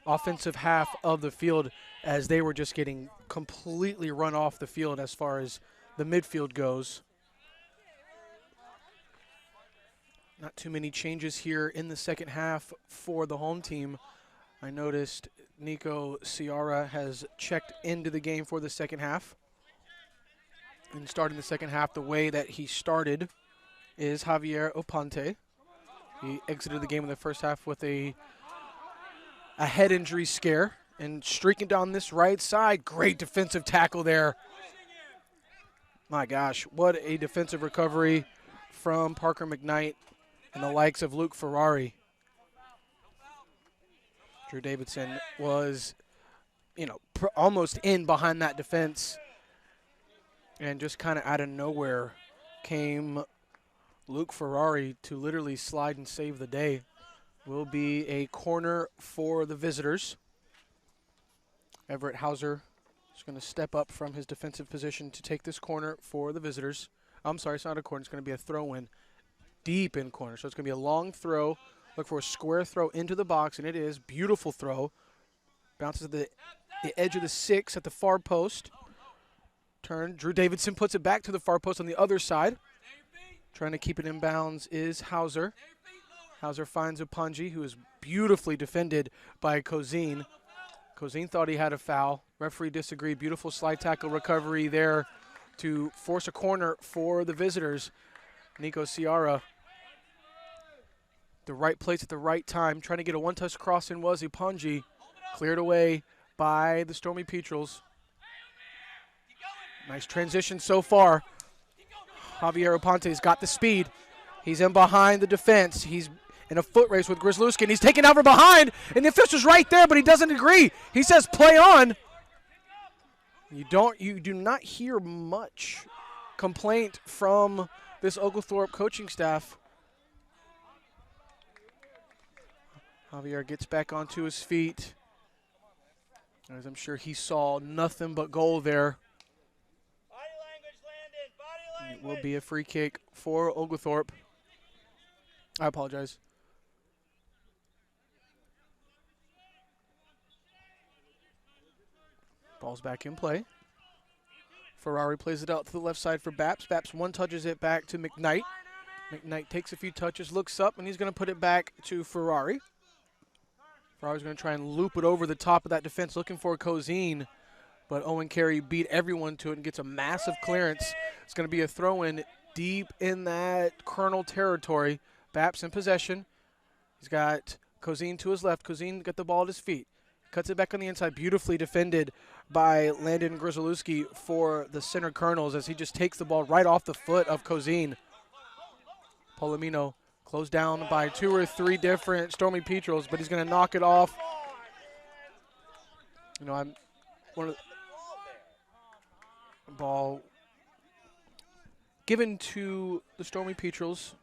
offensive half of the field, as they were just getting completely run off the field as far as the midfield goes. Not too many changes here in the second half for the home team. I noticed Nico Ciara has checked into the game for the second half. And starting the second half the way that he started is Javier Oponte. He exited the game in the first half with a head injury scare and streaking down this right side. Great defensive tackle there. My gosh, what a defensive recovery from Parker McKnight and the likes of Luke Ferrari. Drew Davidson was, almost in behind that defense. And just kind of out of nowhere came Luke Ferrari to literally slide and save the day. Will be a corner for the visitors. Everett Hauser is going to step up from his defensive position to take this corner for the visitors. I'm sorry, it's not a corner. It's going to be a throw-in deep in corner. So it's going to be a long throw. Look for a square throw into the box, and it is. Beautiful throw. Bounces to the edge of the 6 at the far post. Turn. Drew Davidson puts it back to the far post on the other side. Trying to keep it in bounds is Hauser. Hauser finds Ipunji, who is beautifully defended by Cozine. Cozine thought he had a foul. Referee disagreed. Beautiful slide tackle recovery there to force a corner for the visitors. Nico Ciara, the right place at the right time. Trying to get a one-touch cross in was Ipunji. Cleared away by the Stormy Petrels. Nice transition so far. Javier Oponte's got the speed. He's in behind the defense. He's in a foot race with Grzlewski, and he's taken out from behind, and the official's right there, but he doesn't agree. He says play on. You do not hear much complaint from this Oglethorpe coaching staff. Javier gets back onto his feet, as I'm sure he saw nothing but goal there. It will be a free kick for Oglethorpe. I apologize. Ball's back in play. Ferrari plays it out to the left side for Baps. Baps one touches it back to McKnight. McKnight takes a few touches, looks up, and he's going to put it back to Ferrari. Ferrari's going to try and loop it over the top of that defense, looking for Cozine. But Owen Carey beat everyone to it and gets a massive clearance. It's going to be a throw-in deep in that Colonel territory. Baps in possession. He's got Cozine to his left. Cozine got the ball at his feet. Cuts it back on the inside. Beautifully defended by Landon Grzelewski for the center Colonels as he just takes the ball right off the foot of Cozine. Palomino closed down by 2 or 3 different Stormy Petrels, but he's going to knock it off. You know, I'm one of the ball given to the Stormy Petrels,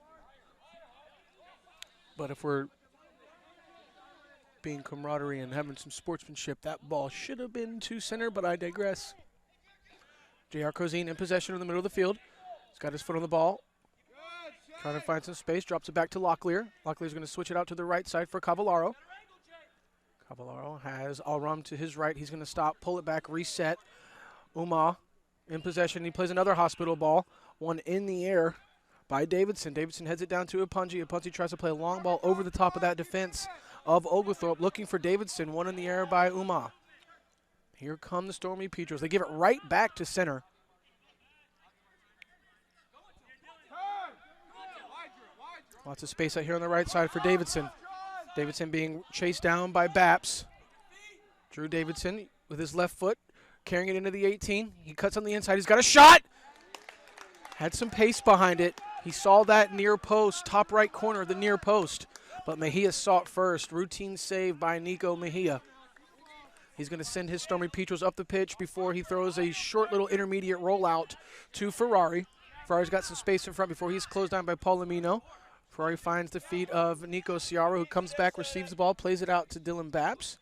but if we're being camaraderie and having some sportsmanship, that ball should have been to center, but I digress. J.R. Cozine in possession in the middle of the field. He's got his foot on the ball. Trying to find some space, drops it back to Locklear. Locklear's going to switch it out to the right side for Cavallaro. Cavallaro has Alrum to his right. He's going to stop, pull it back, reset. Uma in possession. He plays another hospital ball. One in the air by Davidson. Davidson heads it down to Apunji. Apunji tries to play a long ball over the top of that defense of Oglethorpe, looking for Davidson. One in the air by Uma. Here come the Stormy Petrels. They give it right back to center. Lots of space out here on the right side for Davidson. Davidson being chased down by Baps. Drew Davidson with his left foot, carrying it into the 18. He cuts on the inside. He's got a shot. Had some pace behind it. He saw that near post, top right corner of the near post. But Mejia saw it first. Routine save by Nico Mejia. He's going to send his Stormy Petrels up the pitch before he throws a short little intermediate rollout to Ferrari. Ferrari's got some space in front before he's closed down by Palomino. Ferrari finds the feet of Nico Ciara, who comes back, receives the ball, plays it out to Dylan Baps.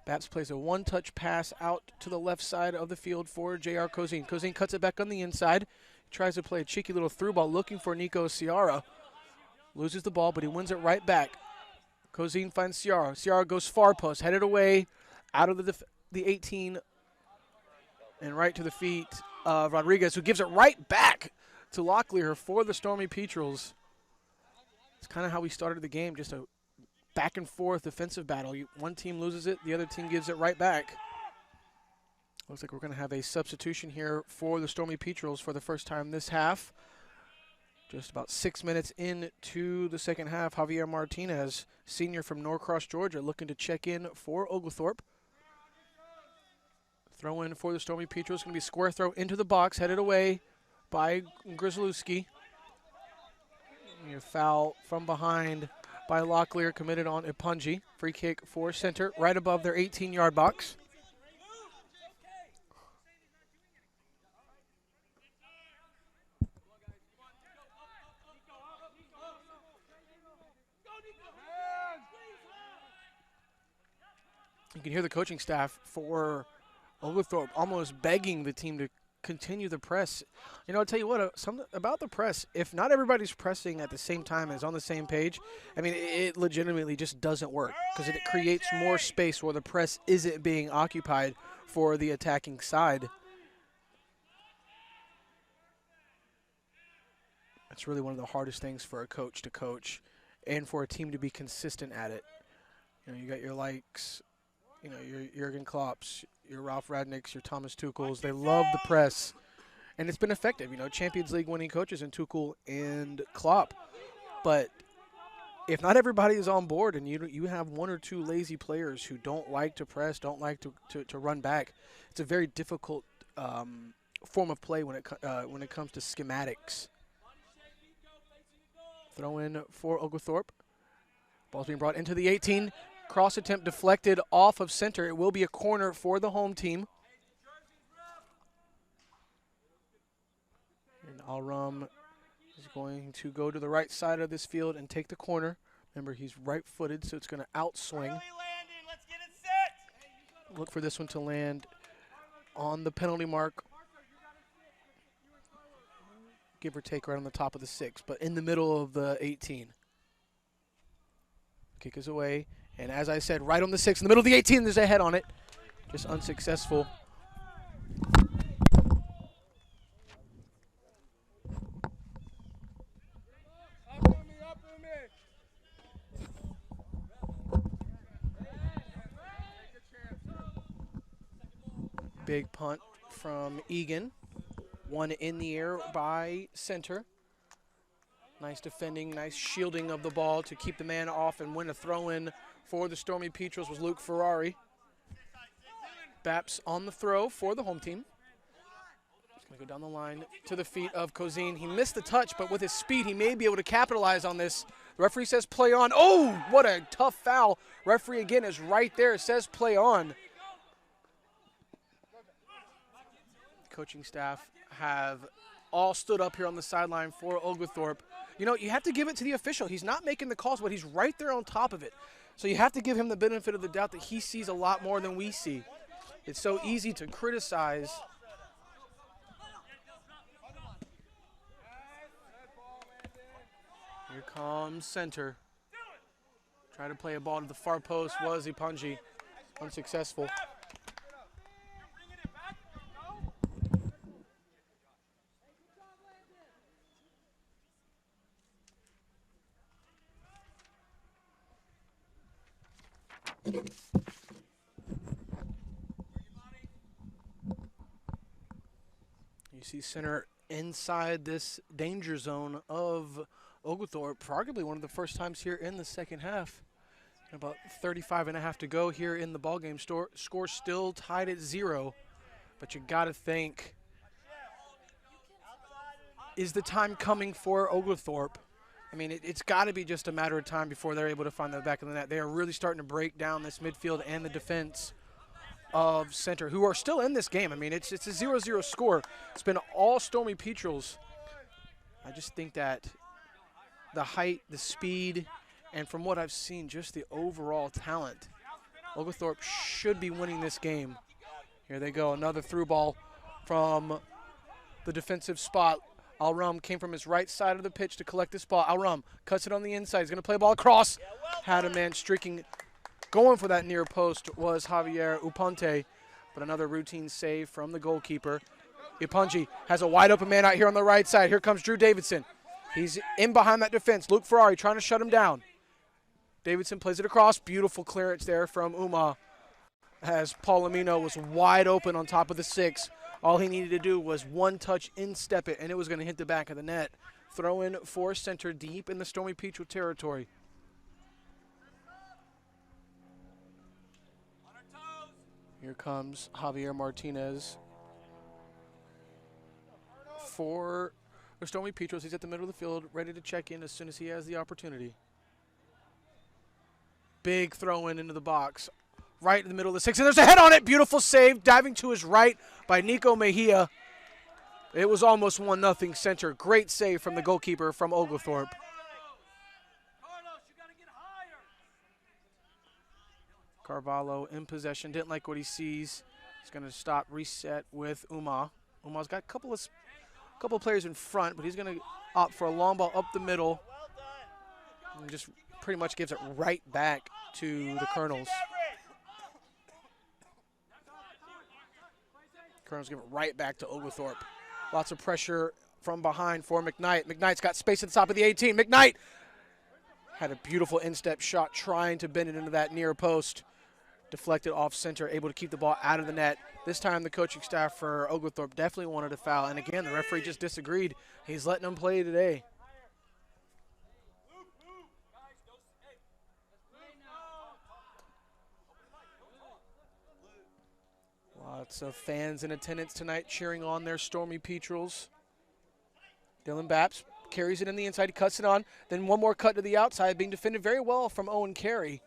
Baps plays a one-touch pass out to the left side of the field for J.R. Cozine. Cozine cuts it back on the inside. Tries to play a cheeky little through ball looking for Nico Ciara. Loses the ball, but he wins it right back. Cozine finds Ciara. Ciara goes far post, headed away out of the 18 and right to the feet of Rodriguez, who gives it right back to Locklear for the Stormy Petrels. It's kind of how we started the game, just a back and forth defensive battle. One team loses it, the other team gives it right back. Looks like we're going to have a substitution here for the Stormy Petrels for the first time this half. Just about 6 minutes into the second half, Javier Martinez, senior from Norcross, Georgia, looking to check in for Oglethorpe. Throw in for the Stormy Petrels. Going to be square throw into the box, headed away by Grzelewski. A foul from behind by Locklear committed on Apunji. Free kick for center right above their 18-yard box. You can hear the coaching staff for Oglethorpe almost begging the team to continue the press. You know, I'll tell you what, something about the press, if not everybody's pressing at the same time and is on the same page, I mean, it legitimately just doesn't work because it creates more space where the press isn't being occupied for the attacking side. That's really one of the hardest things for a coach to coach and for a team to be consistent at it. You know, you got your likes, you know, your Jurgen Klopps, your Ralph Radnicks, your Thomas Tuchels. They love the press, and it's been effective. You know, Champions League winning coaches in Tuchel and Klopp. But if not everybody is on board and you have 1 or 2 lazy players who don't like to press, don't like to run back, it's a very difficult form of play when it comes to schematics. Throw in for Oglethorpe. Ball's being brought into the 18. Cross attempt deflected off of center. It will be a corner for the home team. And Alrum is going to go to the right side of this field and take the corner. Remember, he's right-footed, so it's going to outswing. Let's get it set. Look for this one to land on the penalty mark. Give or take right on the top of the 6, but in the middle of the 18. Kick is away. And as I said, right on the 6, in the middle of the 18, there's a head on it. Just unsuccessful. Big punt from Egan. One in the air by center. Nice defending, nice shielding of the ball to keep the man off and win a throw-in for the Stormy Petrels was Luke Ferrari. Baps on the throw for the home team. He's going to go down the line to the feet of Cozine. He missed the touch, but with his speed, he may be able to capitalize on this. The referee says play on. Oh, what a tough foul. Referee again is right there. It says play on. Coaching staff have all stood up here on the sideline for Oglethorpe. You know, you have to give it to the official. He's not making the calls, but he's right there on top of it. So you have to give him the benefit of the doubt that he sees a lot more than we see. It's so easy to criticize. Here comes center. Try to play a ball to the far post was Ipanji. Unsuccessful. You see center inside this danger zone of Oglethorpe, arguably one of the first times here in the second half. About 35.5 to go here in the ballgame. Score still tied at 0, but you got to think, is the time coming for Oglethorpe? I mean, it's got to be just a matter of time before they're able to find the back of the net. They are really starting to break down this midfield and the defense of center, who are still in this game. I mean, it's a 0-0 score. It's been all Stormy Petrels. I just think that the height, the speed, and from what I've seen, just the overall talent, Oglethorpe should be winning this game. Here they go, another through ball from the defensive spot. Alrum came from his right side of the pitch to collect this ball. Alrum cuts it on the inside. He's going to play a ball across. Had a man streaking. Going for that near post was Javier Uponte, but another routine save from the goalkeeper. Ipanji has a wide open man out here on the right side. Here comes Drew Davidson. He's in behind that defense. Luke Ferrari trying to shut him down. Davidson plays it across. Beautiful clearance there from Uma as Palomino was wide open on top of the 6. All he needed to do was one touch, instep it, and it was going to hit the back of the net. Throw in for center deep in the Stormy Petrel territory. Here comes Javier Martinez for the Stormy Petrels. He's at the middle of the field, ready to check in as soon as he has the opportunity. Big throw in into the box. Right in the middle of the 6, and there's a head on it. Beautiful save, diving to his right by Nico Mejia. It was almost 1-0 center. Great save from the goalkeeper from Oglethorpe. Carvalho in possession, didn't like what he sees. He's going to stop, reset with Uma. Uma's got a couple of players in front, but he's going to opt for a long ball up the middle. And just pretty much gives it right back to the Colonels. Colonels give it right back to Oglethorpe. Lots of pressure from behind for McKnight. McKnight's got space at the top of the 18. McKnight had a beautiful instep shot trying to bend it into that near post. Deflected off center, able to keep the ball out of the net. This time the coaching staff for Oglethorpe definitely wanted a foul. And again, the referee just disagreed. He's letting them play today. Lots of fans in attendance tonight cheering on their Stormy Petrels. Dylan Baps carries it in the inside, he cuts it on. Then one more cut to the outside, being defended very well from Owen Carey.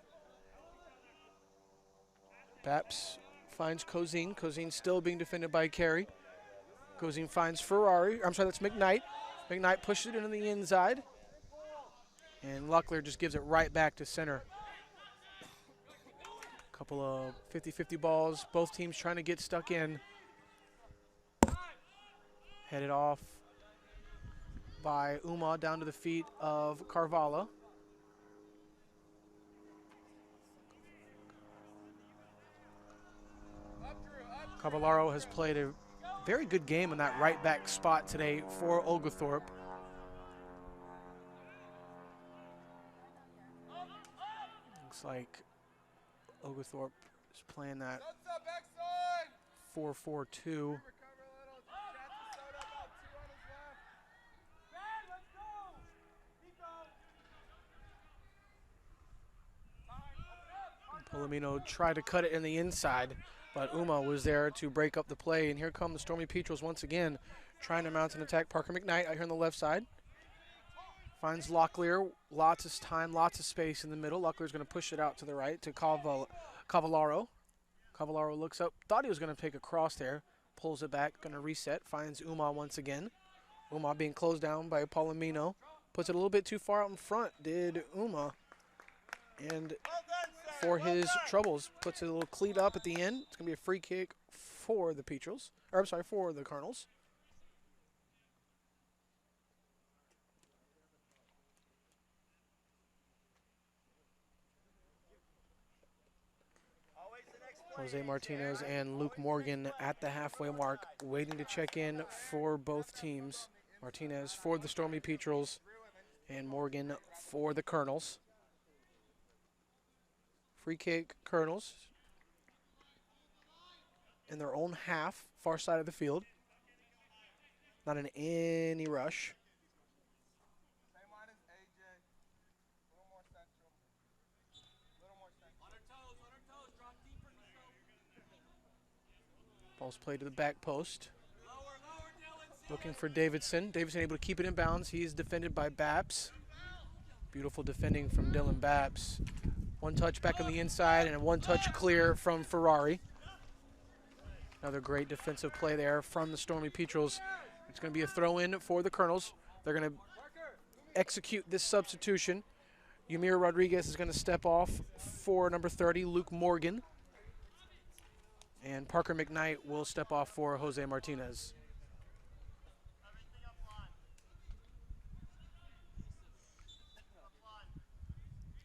Baps finds Cozine. Cozine still being defended by Carey. Cozine finds Ferrari. I'm sorry, that's McKnight. McKnight pushes it into the inside. And Luckler just gives it right back to center. Couple of 50-50 balls. Both teams trying to get stuck in. Headed off by Uma down to the feet of Carvalho. Cavallaro has played a very good game in that right back spot today for Oglethorpe. Looks like Oglethorpe is playing that 4-4-2. Palomino tried to cut it in the inside, but Uma was there to break up the play. And here come the Stormy Petrels once again, trying to mount an attack. Parker McKnight out here on the left side. Finds Locklear, lots of time, lots of space in the middle. Locklear's going to push it out to the right to Cavallaro. Cavallaro looks up, thought he was going to take a cross there, pulls it back, going to reset, finds Uma once again. Uma being closed down by Palomino. Puts it a little bit too far out in front, did Uma. And for his troubles, puts a little cleat up at the end. It's going to be a free kick for the Petrels, or I'm sorry, for the Colonels. Jose Martinez and Luke Morgan at the halfway mark, waiting to check in for both teams. Martinez for the Stormy Petrels and Morgan for the Colonels. Free kick, Colonels in their own half, far side of the field. Not in any rush. Ball's played to the back post. Looking for Davidson. Davidson able to keep it in bounds. He's defended by Baps. Beautiful defending from Dylan Baps. One touch back on the inside and a one touch clear from Ferrari. Another great defensive play there from the Stormy Petrels. It's going to be a throw in for the Colonels. They're going to execute this substitution. Yamir Rodriguez is going to step off for number 30, Luke Morgan. And Parker McKnight will step off for Jose Martinez.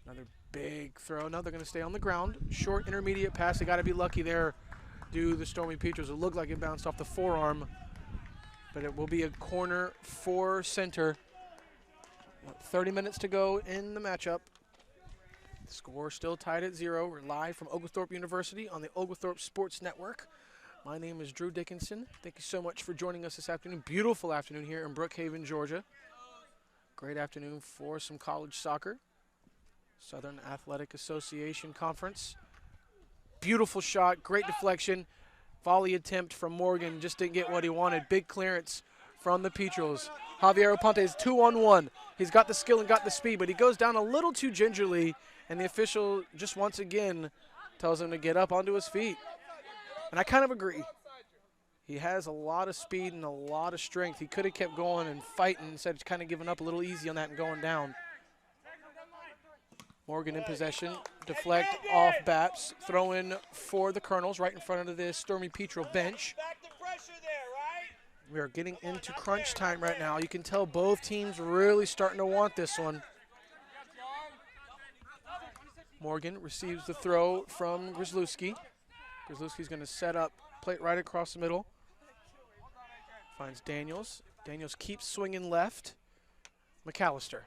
Another big throw. Now they're going to stay on the ground. Short intermediate pass. They got to be lucky there. Do the Stormy Petrels. It looked like it bounced off the forearm, but it will be a corner for center. 30 minutes to go in the matchup. The score still tied at 0. We're live from Oglethorpe University on the Oglethorpe Sports Network. My name is Drew Dickinson. Thank you so much for joining us this afternoon. Beautiful afternoon here in Brookhaven, Georgia. Great afternoon for some college soccer. Southern Athletic Association Conference. Beautiful shot, great deflection. Volley attempt from Morgan, just didn't get what he wanted. Big clearance from the Petrels. Javier Aponte is 2-on-1. He's got the skill and got the speed, but he goes down a little too gingerly, and the official just once again tells him to get up onto his feet. And I kind of agree. He has a lot of speed and a lot of strength. He could have kept going and fighting instead of kind of giving up a little easy on that and going down. Morgan in possession, deflect off Baps, throw in for the Colonels right in front of the Stormy Petrel bench. We are getting into crunch time right now. You can tell both teams really starting to want this one. Morgan receives the throw from Grzelewski. Grzelewski's going to set up, play it right across the middle. Finds Daniels. Daniels keeps swinging left. McAllister.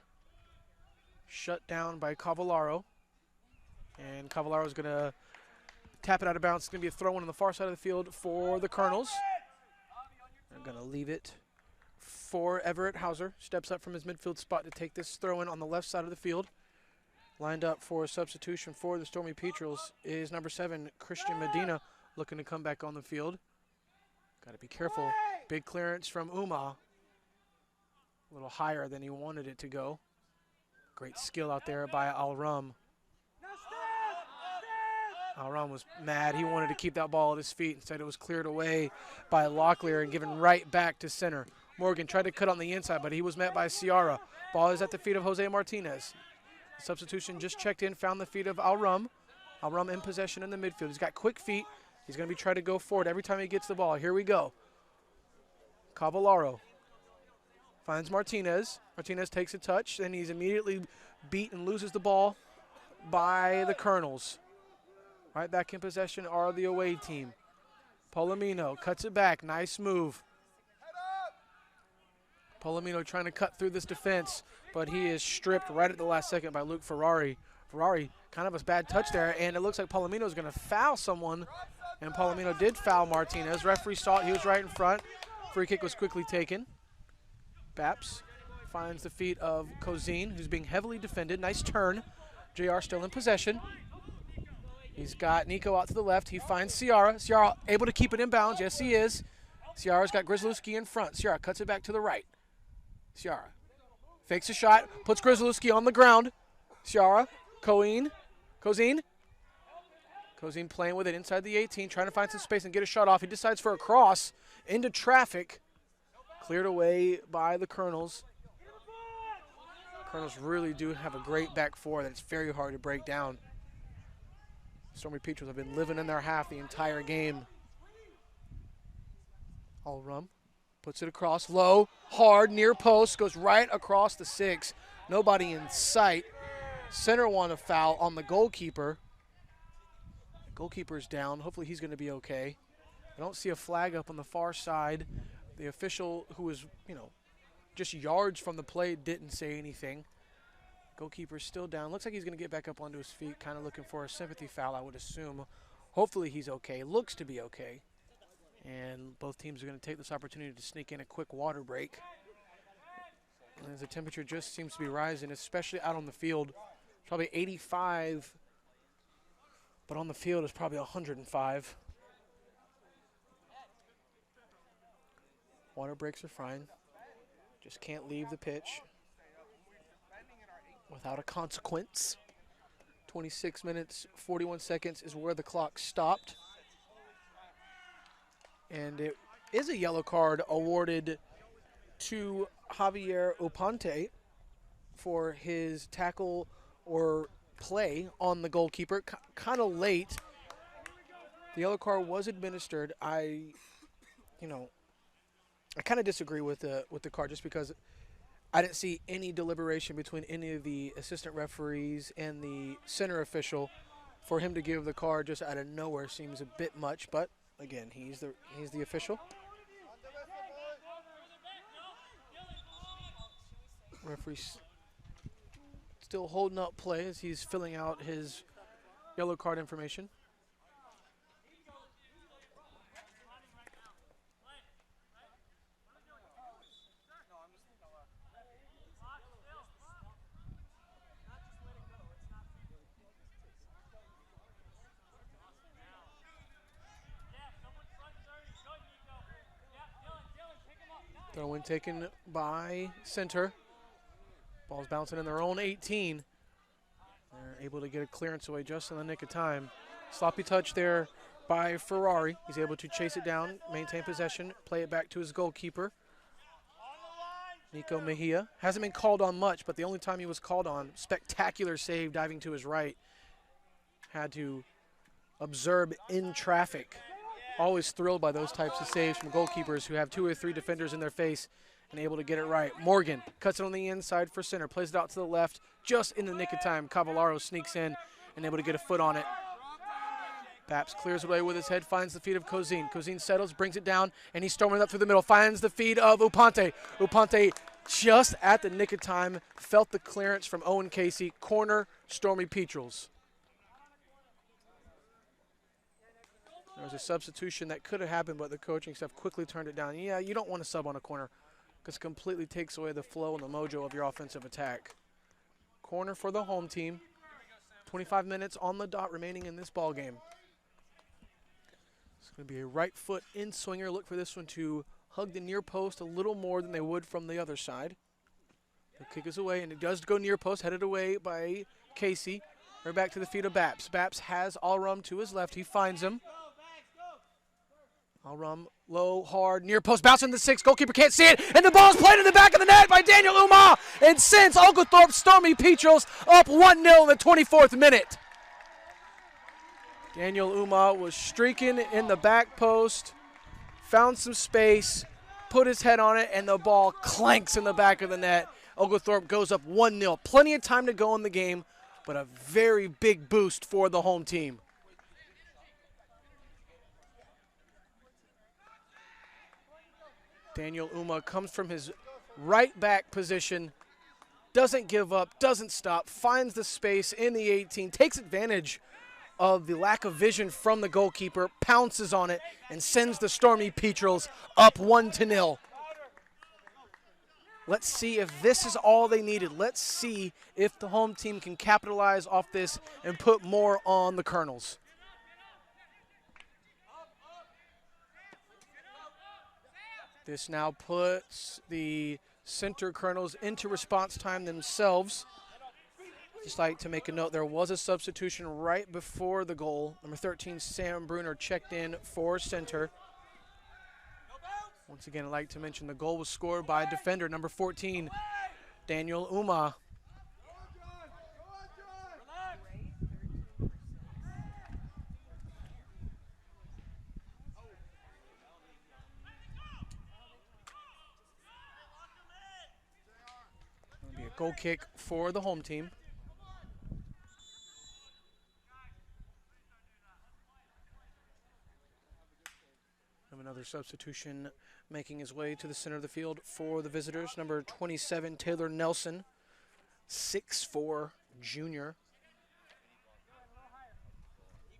Shut down by Cavallaro. And Cavallaro's going to tap it out of bounds. It's going to be a throw in on the far side of the field for the Colonels. They're going to leave it for Everett Hauser. Steps up from his midfield spot to take this throw in on the left side of the field. Lined up for a substitution for the Stormy Petrels is number 7, Christian Medina, looking to come back on the field. Got to be careful. Big clearance from Uma. A little higher than he wanted it to go. Great skill out there by Al-Rum. Al-Rum was mad. He wanted to keep that ball at his feet. Instead, it was cleared away by Locklear and given right back to center. Morgan tried to cut on the inside, but he was met by Ciara. Ball is at the feet of Jose Martinez. The substitution just checked in, found the feet of Al-Rum. Al-Rum in possession in the midfield. He's got quick feet. He's going to be trying to go forward every time he gets the ball. Here we go. Cavallaro finds Martinez. Martinez takes a touch, then he's immediately beat and loses the ball by the Colonels. Right back in possession are the away team. Palomino cuts it back. Nice move. Palomino trying to cut through this defense, but he is stripped right at the last second by Luke Ferrari. Ferrari, kind of a bad touch there, and it looks like Palomino is going to foul someone, and Palomino did foul Martinez. Referee saw it. He was right in front. Free kick was quickly taken. Baps finds the feet of Kozine, who's being heavily defended. Nice turn. JR still in possession. He's got Nico out to the left. He finds Ciara. Ciara able to keep it in bounds. Yes, he is. Ciara's got Gryzlewski in front. Ciara cuts it back to the right. Ciara fakes a shot, puts Gryzlewski on the ground. Ciara, Kozine playing with it inside the 18, trying to find some space and get a shot off. He decides for a cross into traffic. Cleared away by the Colonels. Colonels really do have a great back four that's very hard to break down. Stormy Petrels have been living in their half the entire game. Allrum puts it across, low, hard, near post, goes right across the 6. Nobody in sight. Center won a foul on the goalkeeper. Goalkeeper's down. Hopefully he's going to be okay. I don't see a flag up on the far side. The official, who was, just yards from the play, didn't say anything. Goalkeeper's still down. Looks like he's going to get back up onto his feet, kind of looking for a sympathy foul, I would assume. Hopefully he's okay. Looks to be okay. And both teams are going to take this opportunity to sneak in a quick water break. And as the temperature just seems to be rising, especially out on the field. Probably 85, but on the field is probably 105. Water breaks are fine. Just can't leave the pitch without a consequence. 26 minutes, 41 seconds is where the clock stopped. And it is a yellow card awarded to Javier Upante for his tackle or play on the goalkeeper. Kind of late. The yellow card was administered. I kind of disagree with the card just because I didn't see any deliberation between any of the assistant referees and the center official. For him to give the card just out of nowhere seems a bit much, but again, he's the official. Referee's still holding up play as he's filling out his yellow card information. Throw-in taken by center. Ball's bouncing in their own 18. They're able to get a clearance away just in the nick of time. Sloppy touch there by Ferrari. He's able to chase it down, maintain possession, play it back to his goalkeeper. Nico Mejia. Hasn't been called on much, but the only time he was called on, spectacular save diving to his right. Had to observe in traffic. Always thrilled by those types of saves from goalkeepers who have 2 or 3 defenders in their face and able to get it right. Morgan cuts it on the inside for center, plays it out to the left just in the nick of time. Cavallaro sneaks in and able to get a foot on it. Baps clears away with his head, finds the feet of Kozine. Kozine settles, brings it down, and he's storming up through the middle, finds the feet of Upante. Upante just at the nick of time, felt the clearance from Owen Casey. Corner, Stormy Petrels. There was a substitution that could have happened, but the coaching staff quickly turned it down. Yeah, you don't want to sub on a corner because it completely takes away the flow and the mojo of your offensive attack. Corner for the home team. 25 minutes on the dot remaining in this ball game. It's going to be a right foot in swinger. Look for this one to hug the near post a little more than they would from the other side. The kick is away, and it does go near post, headed away by Casey. Right back to the feet of Baps. Baps has Allrum to his left. He finds him. Allrum, low, hard, near post, bouncing the 6. Goalkeeper can't see it, and the ball's played in the back of the net by Daniel Uma. And sends Oglethorpe Stormy Petrels up 1-0 in the 24th minute. Daniel Uma was streaking in the back post, found some space, put his head on it, and the ball clanks in the back of the net. Oglethorpe goes up 1-0. Plenty of time to go in the game, but a very big boost for the home team. Daniel Uma comes from his right back position, doesn't give up, doesn't stop, finds the space in the 18, takes advantage of the lack of vision from the goalkeeper, pounces on it, and sends the Stormy Petrels up 1-0. Let's see if this is all they needed. Let's see if the home team can capitalize off this and put more on the Colonels. This now puts the center Colonels into response time themselves. Just like to make a note, there was a substitution right before the goal. Number 13, Sam Bruner, checked in for center. Once again, I'd like to mention the goal was scored by defender number 14, Daniel Uma. It'll be a goal kick for the home team. Another substitution making his way to the center of the field for the visitors. Number 27, Taylor Nelson, 6'4", junior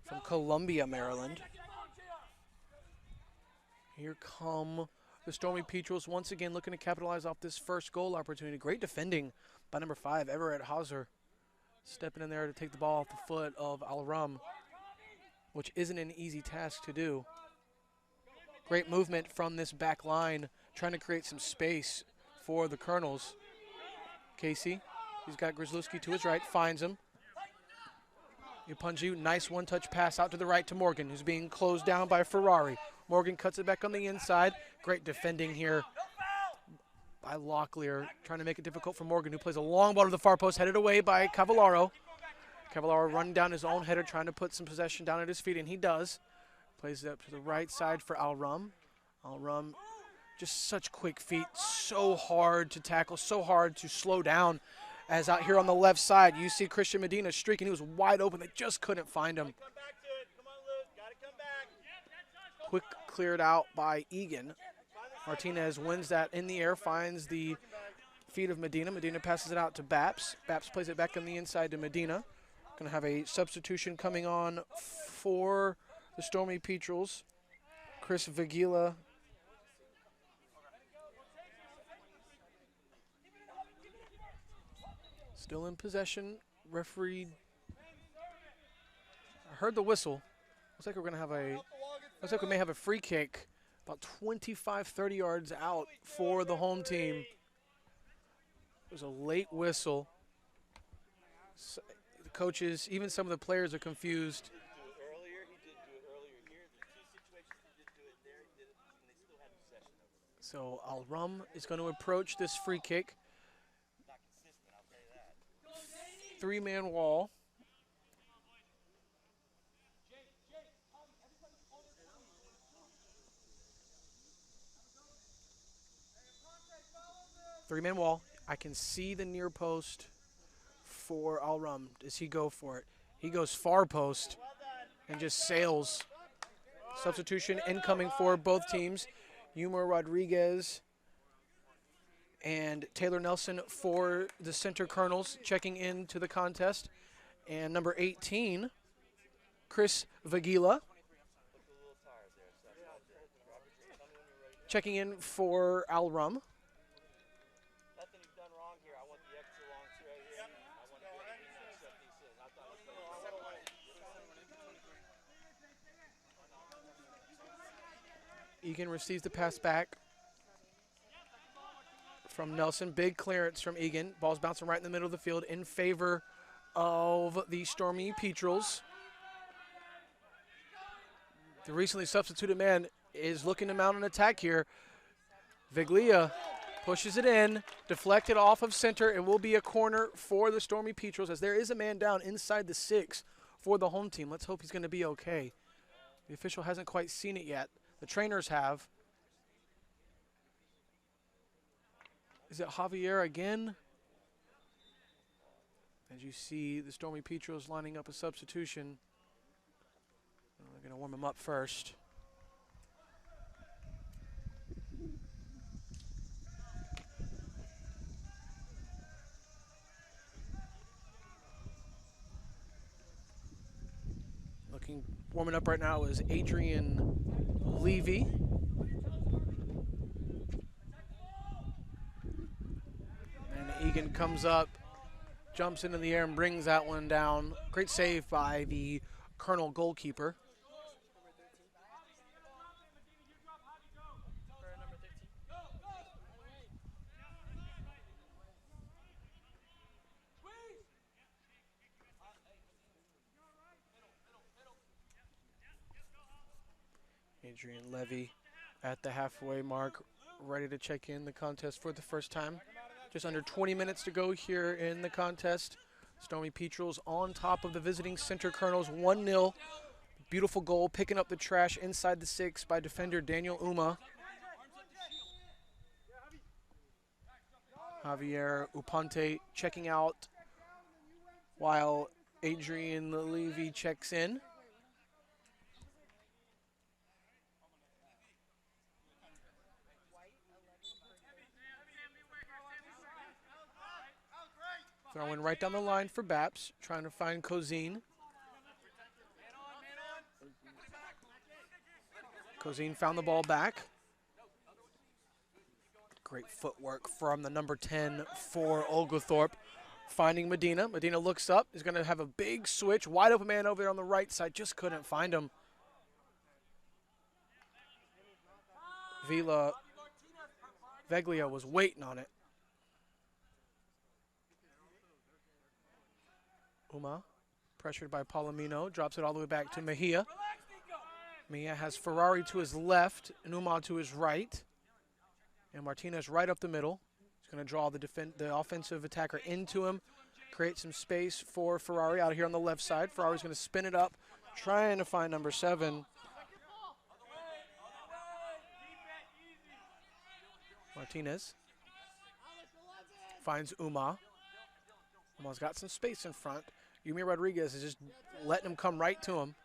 from Columbia, Maryland. Here come the Stormy Petrels once again looking to capitalize off this first goal opportunity. Great defending by number 5, Everett Hauser, stepping in there to take the ball off the foot of Al Rum, which isn't an easy task to do. Great movement from this back line, trying to create some space for the Colonels. Casey, he's got Grzelewski to his right, finds him. Upunju, nice one-touch pass out to the right to Morgan, who's being closed down by Ferrari. Morgan cuts it back on the inside. Great defending here by Locklear, trying to make it difficult for Morgan, who plays a long ball to the far post, headed away by Cavallaro. Cavallaro running down his own header, trying to put some possession down at his feet, and he does. Plays it up to the right side for Al Rum. Al Rum, just such quick feet, so hard to tackle, so hard to slow down. As out here on the left side, you see Christian Medina streaking. He was wide open. They just couldn't find him. Quick cleared out by Egan. Martinez wins that in the air, finds the feet of Medina. Medina passes it out to Baps. Baps plays it back on the inside to Medina. Going to have a substitution coming on for the Stormy Petrels. Chris Vigila. Still in possession. Referee. I heard the whistle. Looks like we're going to have a. Looks like we may have a free kick about 25, 30 yards out for the home team. There's a late whistle. So the coaches, even some of the players are confused. So Al Rum is going to approach this free kick. 3-man wall. Three-man wall. I can see the near post for Al Rum. Does he go for it? He goes far post and just sails. Substitution incoming for both teams. Yumar Rodriguez and Taylor Nelson for the center Colonels checking into the contest. And number 18, Chris Vigila, checking in for Al Rum. Egan receives the pass back from Nelson. Big clearance from Egan. Ball's bouncing right in the middle of the field in favor of the Stormy Petrels. The recently substituted man is looking to mount an attack here. Viglia pushes it in, deflected off of center, and will be a corner for the Stormy Petrels as there is a man down inside the 6 for the home team. Let's hope he's going to be okay. The official hasn't quite seen it yet. The trainers have. Is it Javier again? As you see, the Stormy Petrels lining up a substitution. They're going to warm him up first. Warming up right now is Adrian Levy. And Egan comes up, jumps into the air and brings that one down. Great save by the Colonel goalkeeper. Adrian Levy at the halfway mark, ready to check in the contest for the first time. Just under 20 minutes to go here in the contest. Stormy Petrels on top of the visiting Center Colonels, 1-0. Beautiful goal, picking up the trash inside the 6 by defender Daniel Uma. Javier Upante checking out while Adrian Levy checks in. Throwing right down the line for Baps, trying to find Cozine. Cozine found the ball back. Great footwork from the number 10 for Oglethorpe. Finding Medina. Medina looks up. He's going to have a big switch. Wide open man over there on the right side. Just couldn't find him. Veglia was waiting on it. Uma, pressured by Palomino, drops it all the way back to Mejia. Mejia has Ferrari to his left and Uma to his right. And Martinez right up the middle. He's going to draw the offensive attacker into him, create some space for Ferrari out here on the left side. Ferrari's going to spin it up, trying to find number 7. Martinez finds Uma. Uma's got some space in front. Yumi Rodriguez is just letting him come right to him.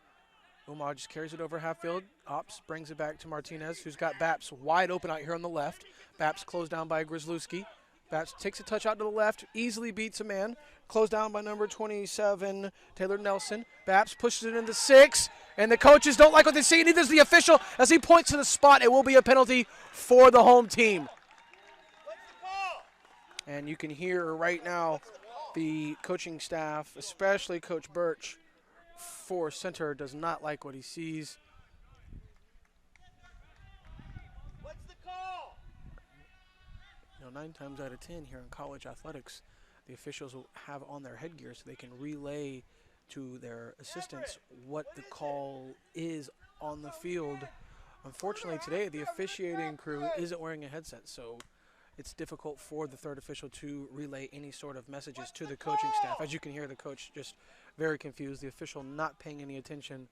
Uma just carries it over half field. Ops brings it back to Martinez, who's got Baps wide open out here on the left. Baps closed down by Grzelewski. Baps takes a touch out to the left, easily beats a man. Closed down by number 27, Taylor Nelson. Baps pushes it into 6, and the coaches don't like what they see. Neither does the official as he points to the spot. It will be a penalty for the home team. And you can hear right now the coaching staff, especially Coach Birch for Center, does not like what he sees. What's the call? 9 times out of 10 here in college athletics, the officials will have on their headgear so they can relay to their assistants what the call is on the field. Unfortunately today, the officiating crew isn't wearing a headset, so it's difficult for the third official to relay any sort of messages to the coaching staff. As you can hear, the coach just very confused, the official not paying any attention.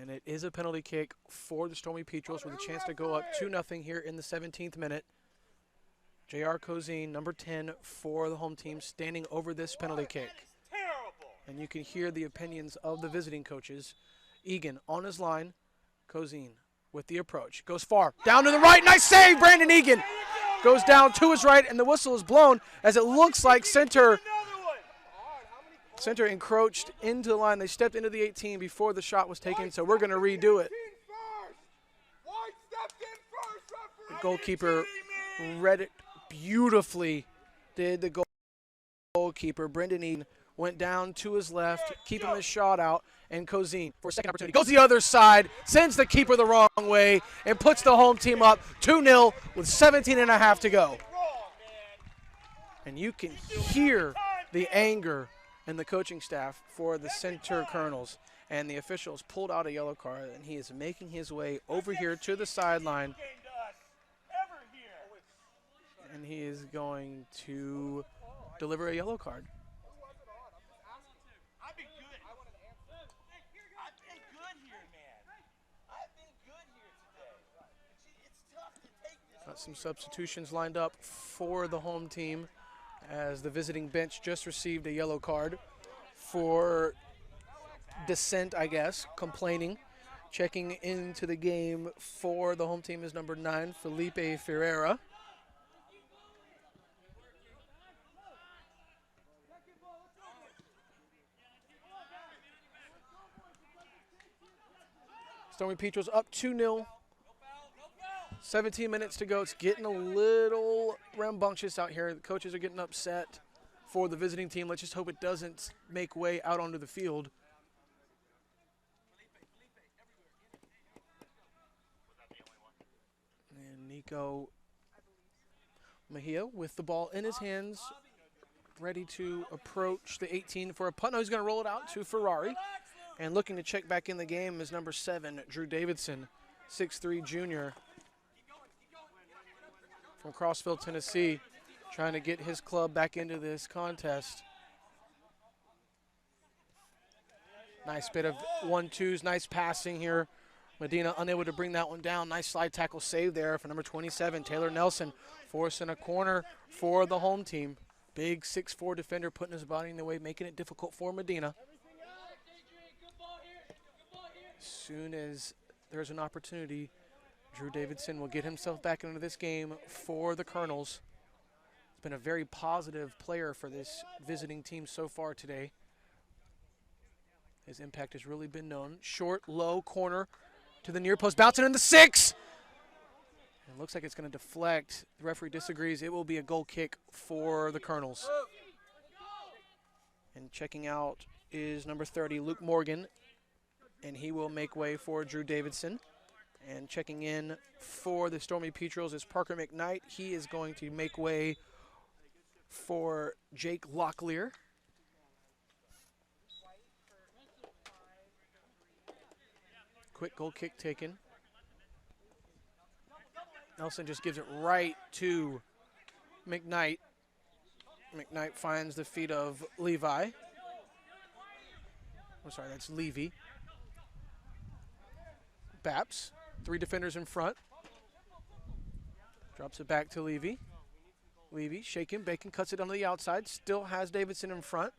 And it is a penalty kick for the Stormy Petrels with a chance to go up 2-0 here in the 17th minute. J.R. Cozine, number 10 for the home team, standing over this penalty kick. And you can hear the opinions of the visiting coaches. Egan on his line. Cozine with the approach. Goes far. Down to the right. Nice save, Brandon Egan. Goes down to his right, and the whistle is blown as it looks like Center encroached into the line. They stepped into the 18 before the shot was taken, so we're going to redo it. The goalkeeper read it beautifully, did the goalkeeper. Brendan Egan went down to his left, keeping his shot out, and Cozine for a second opportunity. Goes the other side, sends the keeper the wrong way, and puts the home team up 2-0 with 17.5 to go. And you can hear the anger in the coaching staff for the Center Colonels. And the officials pulled out a yellow card, and he is making his way over here to the sideline. And he is going to deliver a yellow card. Got some substitutions lined up for the home team as the visiting bench just received a yellow card for dissent, I guess, complaining. Checking into the game for the home team is number 9, Felipe Ferreira. Stormy Petrel's up 2-0. 17 minutes to go. It's getting a little rambunctious out here. The coaches are getting upset for the visiting team. Let's just hope it doesn't make way out onto the field. And Nico Mejia with the ball in his hands, ready to approach the 18 for a punt. No, he's going to roll it out to Ferrari. And looking to check back in the game is number 7, Drew Davidson, 6'3" junior from Crossville, Tennessee, trying to get his club back into this contest. Nice bit of 1-2s, nice passing here. Medina unable to bring that one down. Nice slide tackle save there for number 27, Taylor Nelson, forcing a corner for the home team. Big 6'4" defender putting his body in the way, making it difficult for Medina. As soon as there's an opportunity, Drew Davidson will get himself back into this game for the Colonels. He's been a very positive player for this visiting team so far today. His impact has really been known. Short, low corner to the near post, bouncing into 6. It looks like it's going to deflect. The referee disagrees. It will be a goal kick for the Colonels. And checking out is number 30, Luke Morgan, and he will make way for Drew Davidson. And checking in for the Stormy Petrels is Parker McKnight. He is going to make way for Jake Locklear. Quick goal kick taken. Nelson just gives it right to McKnight. McKnight finds the feet of Levi. I'm sorry, that's Levy. Baps, 3 defenders in front. Drops it back to Levy. Levy, shaking, Bacon cuts it onto the outside. Still has Davidson in front.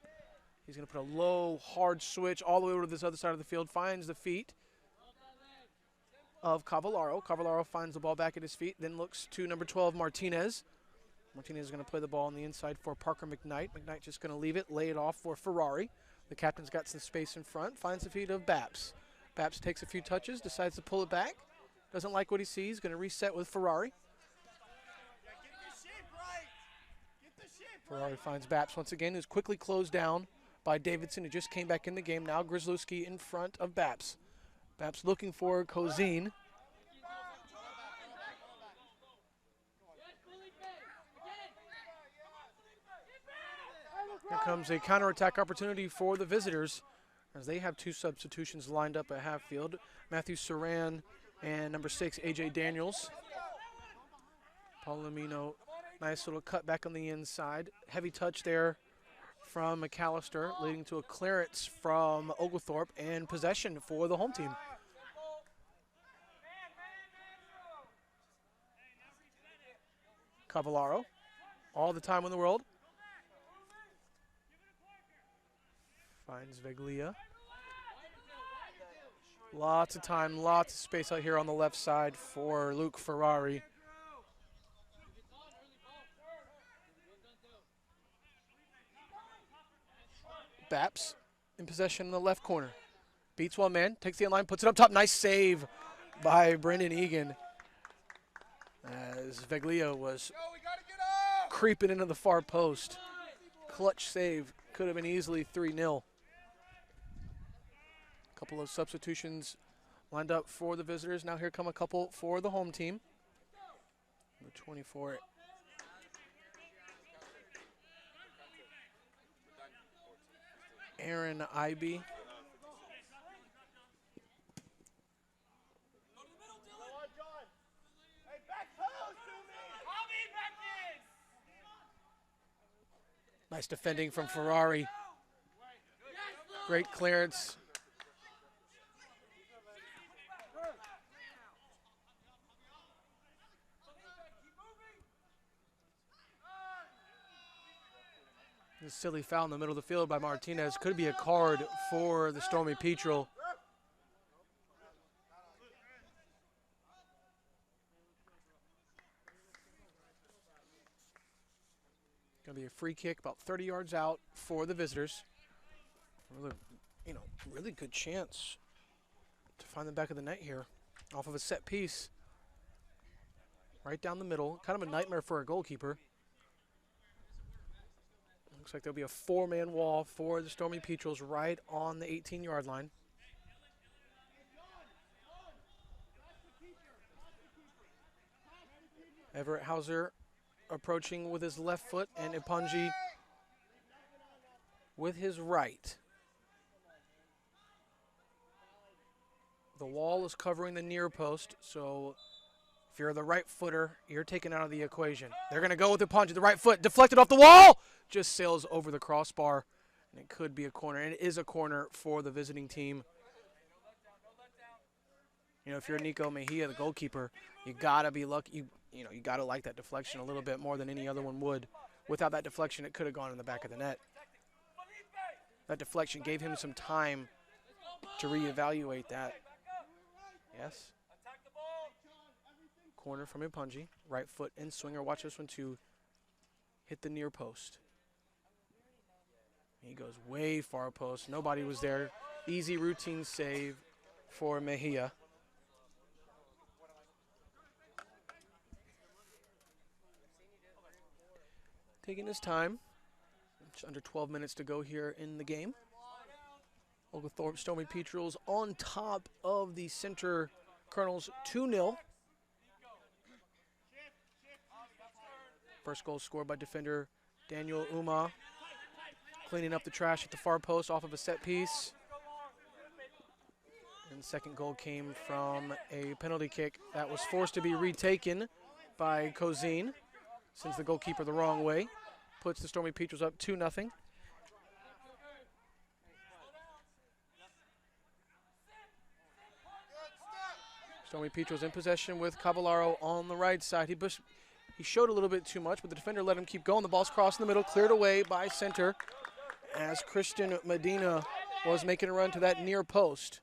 He's going to put a low, hard switch all the way over to this other side of the field. Finds the feet of Cavallaro. Cavallaro finds the ball back at his feet, then looks to number 12, Martinez. Martinez is going to play the ball on the inside for Parker McKnight. McKnight just going to leave it, lay it off for Ferrari. The captain's got some space in front, finds the feet of Baps. Baps takes a few touches, decides to pull it back. Doesn't like what he sees, going to reset with Ferrari. Ferrari finds Baps once again, who's quickly closed down by Davidson, who just came back in the game. Now Grzelewski in front of Baps. Baps looking for Kozine. Here comes a counterattack opportunity for the visitors as they have 2 substitutions lined up at half field. Matthew Saran and number 6, A.J. Daniels. Palomino, nice little cut back on the inside. Heavy touch there from McAllister, leading to a clearance from Oglethorpe and possession for the home team. Cavallaro, all the time in the world. Finds Veglia. Lots of time, lots of space out here on the left side for Luke Ferrari. Baps in possession in the left corner. Beats one man, takes the end line, puts it up top. Nice save by Brendan Egan as Veglia was creeping into the far post. Clutch save, could have been easily 3-0. Couple of substitutions lined up for the visitors. Now here come a couple for the home team. Number 24. Aaron Ivey. Nice defending from Ferrari. Great clearance. This silly foul in the middle of the field by Martinez could be a card for the Stormy Petrel. Going to be a free kick about 30 yards out for the visitors. Really good chance to find the back of the net here. Off of a set piece. Right down the middle. Kind of a nightmare for a goalkeeper. Looks like there'll be a 4-man wall for the Stormy Petrels right on the 18-yard line. Everett Hauser approaching with his left foot, and Ipanji with his right. The wall is covering the near post, so if you're the right footer, you're taken out of the equation. They're going to go with Ipanji, the right foot, deflected off the wall, just sails over the crossbar, and it could be a corner. And it is a corner for the visiting team. You know, if you're Nico Mejia, the goalkeeper, you gotta be lucky. You gotta like that deflection a little bit more than any other one would. Without that deflection, it could have gone in the back of the net. That deflection gave him some time to reevaluate that. Yes. Corner from Ipanji. Right foot in swinger. Watch this one to hit the near post. He goes way far post. Nobody was there. Easy routine save for Mejia. Taking his time. Just under 12 minutes to go here in the game. Oglethorpe Stormy Petrels on top of the Center Colonels 2-0. First goal scored by defender Daniel Uma. Cleaning up the trash at the far post off of a set piece. And the second goal came from a penalty kick that was forced to be retaken by Kozine. Sends the goalkeeper the wrong way. Puts the Stormy Petrels up 2-0. Stormy Petrels in possession with Cavallaro on the right side. He showed a little bit too much, but the defender let him keep going. The ball's crossed in the middle, cleared away by center as Christian Medina was making a run to that near post.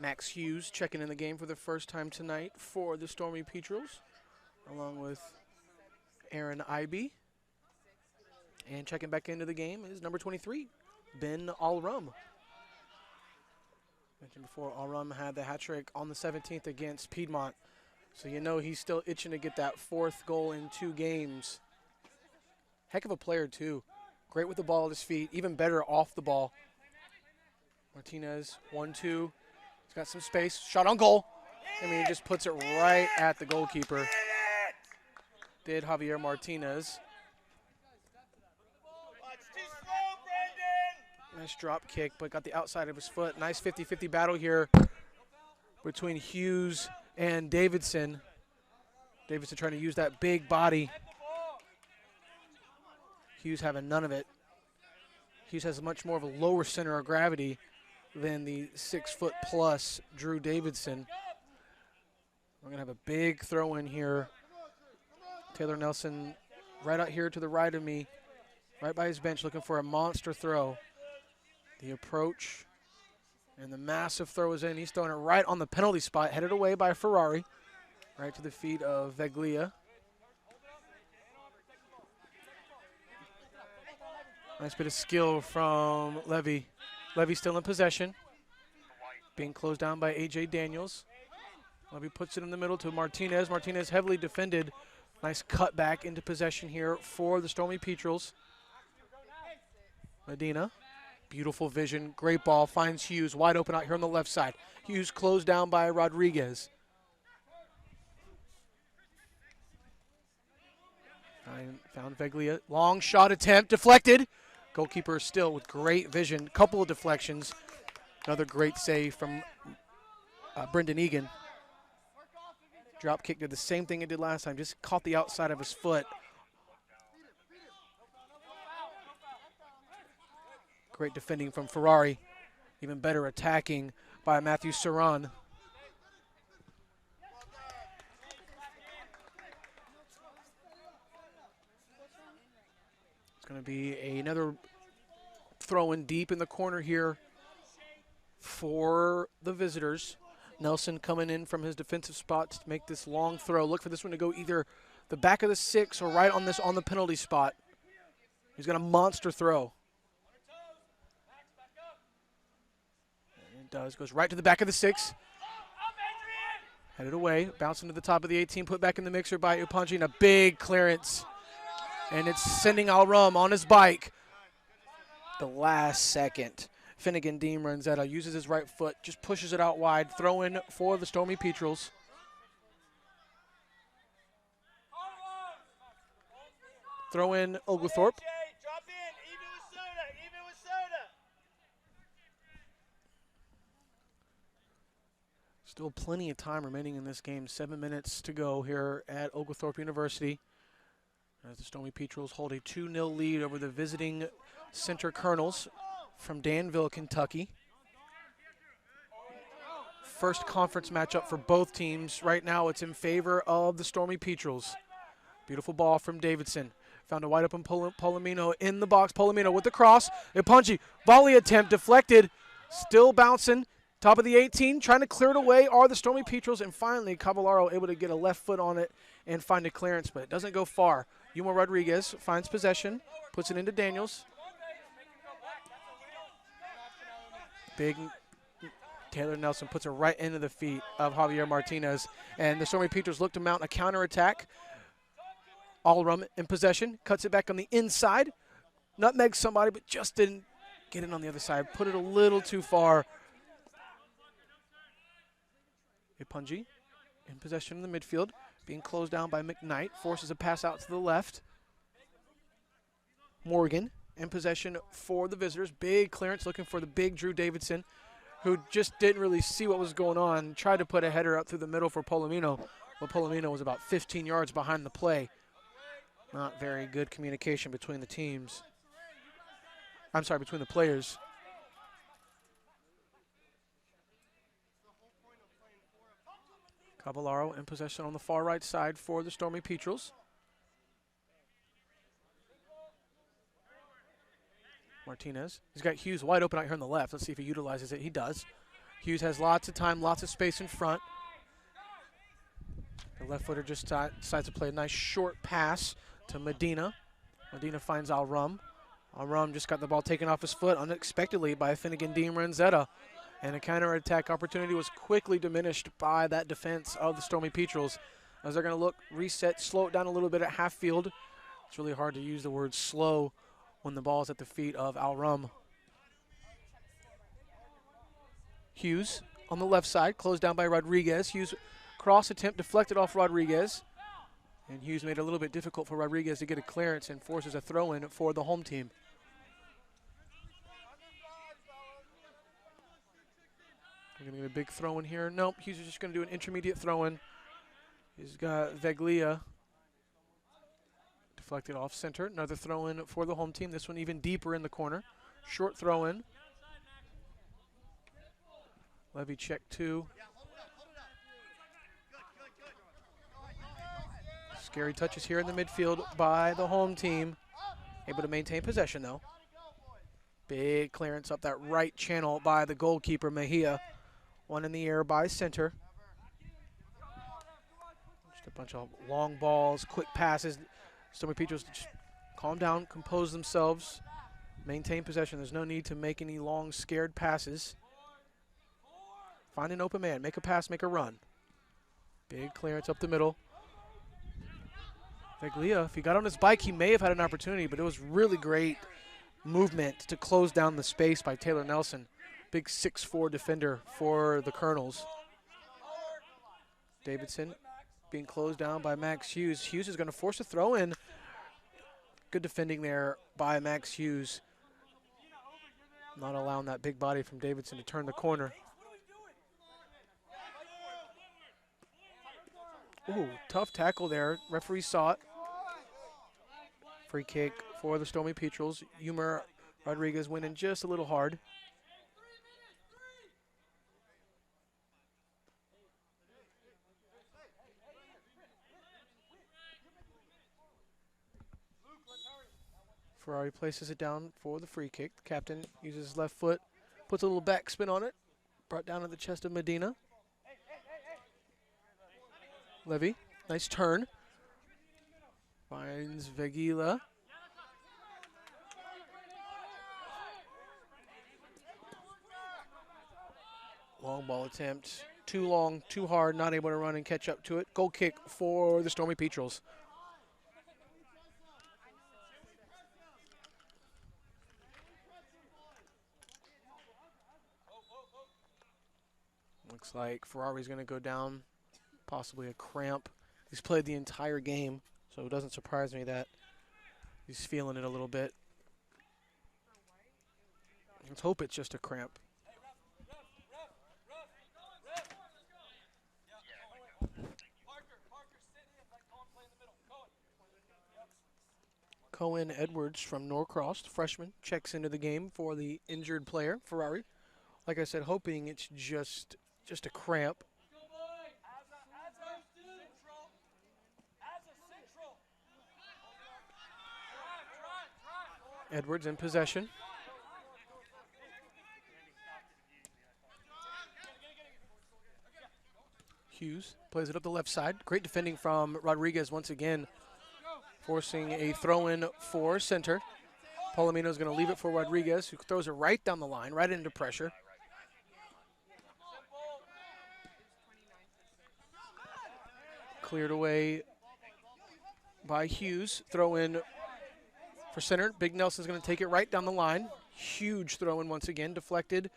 Max Hughes checking in the game for the first time tonight for the Stormy Petrels, along with Aaron Ibe. And checking back into the game is number 23, Ben Alrum. Mentioned before, Alrum had the hat trick on the 17th against Piedmont, so you know he's still itching to get that 4th goal in 2 games. Heck of a player, too. Great with the ball at his feet, even better off the ball. Martinez, 1-2. He's got some space. Shot on goal. I mean, he just puts it right at the goalkeeper. Did Javier Martinez. Nice drop kick, but got the outside of his foot. Nice 50-50 battle here between Hughes and Davidson. Davidson trying to use that big body. Hughes having none of it. Hughes has much more of a lower center of gravity than the 6-foot-plus Drew Davidson. We're going to have a big throw in here. Taylor Nelson right out here to the right of me, right by his bench, looking for a monster throw. The approach and the massive throw is in. He's throwing it right on the penalty spot, headed away by Ferrari, right to the feet of Veglia. Nice bit of skill from Levy. Levy still in possession, being closed down by A.J. Daniels. Levy puts it in the middle to Martinez. Martinez heavily defended. Nice cut back into possession here for the Stormy Petrels. Medina, beautiful vision, great ball, finds Hughes wide open out here on the left side. Hughes closed down by Rodriguez. Found Veglia, long shot attempt, deflected. Goalkeeper still with great vision, couple of deflections. Another great save from Brendan Egan. Drop kick did the same thing it did last time, just caught the outside of his foot. Great defending from Ferrari. Even better attacking by Matthew Saran. going to be another throw in deep in the corner here for the visitors. Nelson coming in from his defensive spot to make this long throw. Look for this one to go either the back of the 6 or right on the penalty spot. He's got a monster throw. And it does. Goes right to the back of the 6. Headed away. Bouncing to the top of the 18. Put back in the mixer by Upanji. And a big clearance. And it's sending Al-Rum on his bike. The last second. Finnegan Deem runs out. Uses his right foot. Just pushes it out wide. Throw in for the Stormy Petrels. Throw in Oglethorpe. Drop in. Even with soda. Even with soda. Still plenty of time remaining in this game. 7 minutes to go here at Oglethorpe University. As the Stormy Petrels hold a 2-0 lead over the visiting Center Colonels from Danville, Kentucky. First conference matchup for both teams. Right now it's in favor of the Stormy Petrels. Beautiful ball from Davidson. Found a wide open Polomino in the box. Polomino with the cross. Ipunji, volley attempt deflected. Still bouncing. Top of the 18, trying to clear it away are the Stormy Petrels, and finally Caballaro able to get a left foot on it and find a clearance, but it doesn't go far. Yuma Rodriguez finds possession, puts it into Daniels. Big Taylor Nelson puts it right into the feet of Javier Martinez, and the Stormy Petrels look to mount a counterattack. Al-Rum in possession, cuts it back on the inside, nutmegs somebody, but just didn't get it on the other side. Put it a little too far. Ipunji in possession in the midfield, being closed down by McKnight, forces a pass out to the left. Morgan in possession for the visitors. Big clearance looking for the big Drew Davidson, who just didn't really see what was going on. Tried to put a header up through the middle for Polomino, but Polomino was about 15 yards behind the play. Not very good communication between the teams. I'm sorry, between the players. Caballaro in possession on the far right side for the Stormy Petrels. Martinez. He's got Hughes wide open out here on the left. Let's see if he utilizes it. He does. Hughes has lots of time, lots of space in front. The left footer just decides to play a nice short pass to Medina. Medina finds Al-Rum. Al-Rum just got the ball taken off his foot unexpectedly by Finnegan Deem Renzetta. And a counterattack opportunity was quickly diminished by that defense of the Stormy Petrels, as they're going to look, reset, slow it down a little bit at half field. It's really hard to use the word slow when the ball is at the feet of Al-Rum. Hughes on the left side, closed down by Rodriguez. Hughes cross attempt deflected off Rodriguez. And Hughes made it a little bit difficult for Rodriguez to get a clearance and forces a throw-in for the home team. We're going to get a big throw-in here. Nope, Hughes is just going to do an intermediate throw-in. He's got Veglia deflected off center. Another throw-in for the home team. This one even deeper in the corner. Short throw-in. Levy check 2. Scary touches here in the midfield by the home team. Able to maintain possession, though. Big clearance up that right channel by the goalkeeper, Mejia. One in the air by center. Just a bunch of long balls, quick passes. Stormy Petrels just calm down, compose themselves, maintain possession. There's no need to make any long, scared passes. Find an open man, make a pass, make a run. Big clearance up the middle. Veglia, if he got on his bike, he may have had an opportunity, but it was really great movement to close down the space by Taylor Nelson. Big 6'4" defender for the Colonels. Davidson being closed down by Max Hughes. Hughes is going to force a throw in. Good defending there by Max Hughes. Not allowing that big body from Davidson to turn the corner. Ooh, tough tackle there. Referee saw it. Free kick for the Stormy Petrels. Yuma Rodriguez went in just a little hard. Ferrari places it down for the free kick. The captain uses his left foot, puts a little backspin on it. Brought down to the chest of Medina. Levy, nice turn. Finds Vegila. Long ball attempt. Too long, too hard, not able to run and catch up to it. Goal kick for the Stormy Petrels. Looks like Ferrari's going to go down, possibly a cramp. He's played the entire game, so it doesn't surprise me that he's feeling it a little bit. Let's hope it's just a cramp. Cohen Edwards from Norcross, freshman, checks into the game for the injured player, Ferrari. Like I said, hoping it's just a cramp. Edwards in possession. Hughes plays it up the left side. Great defending from Rodriguez once again, forcing a throw-in for center. Palomino's going to leave it for Rodriguez, who throws it right down the line, right into pressure. Cleared away by Hughes. Throw in for center. Big Nelson's going to take it right down the line. Huge throw in once again. Deflected.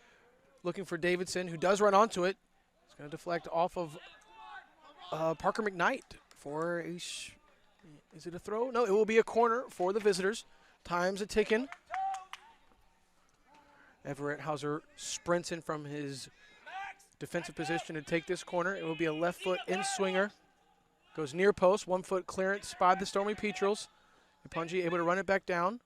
Looking for Davidson, who does run onto it. It's going to deflect off of Parker McKnight for a... Is it a throw? No, it will be a corner for the visitors. Time's a ticking. Everett Hauser sprints in from his defensive position to take this corner. It will be a left foot in swinger. Goes near post, 1 foot clearance by the Stormy Petrels. Ipunji able to run it back down.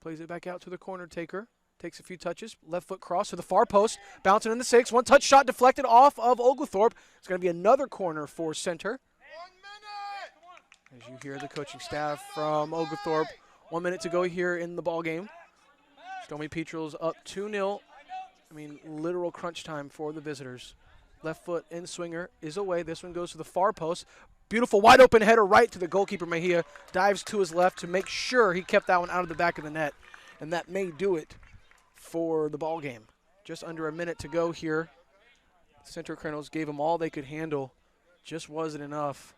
Plays it back out to the corner taker. Takes a few touches. Left foot cross to the far post. Bouncing in the 6. One touch shot deflected off of Oglethorpe. It's going to be another corner for center. As you hear the coaching staff from Oglethorpe. 1 minute to go here in the ball game. Stormy Petrels up 2-0. I mean, literal crunch time for the visitors. Left foot in swinger is away. This one goes to the far post. Beautiful wide open header right to the goalkeeper. Mejia dives to his left to make sure he kept that one out of the back of the net. And that may do it for the ball game. Just under a minute to go here. Center Colonels gave them all they could handle. Just wasn't enough.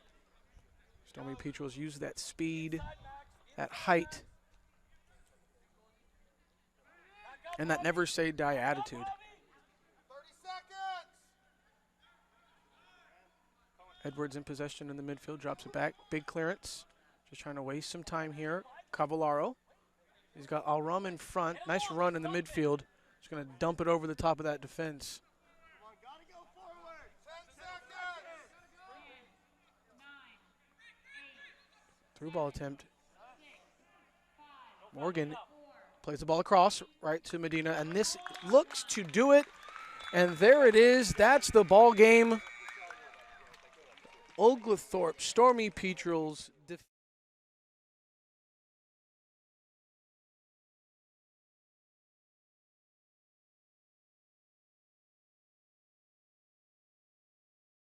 Stormy Petrels used that speed, that height, and that never say die attitude. 30 seconds. Edwards in possession in the midfield, drops it back. Big clearance. Just trying to waste some time here. Cavallaro. He's got Alrum in front. Nice run in the midfield. Just going to dump it over the top of that defense. Through ball attempt. Morgan plays the ball across right to Medina, and this looks to do it. And there it is. That's the ball game. Oglethorpe Stormy Petrels defeat.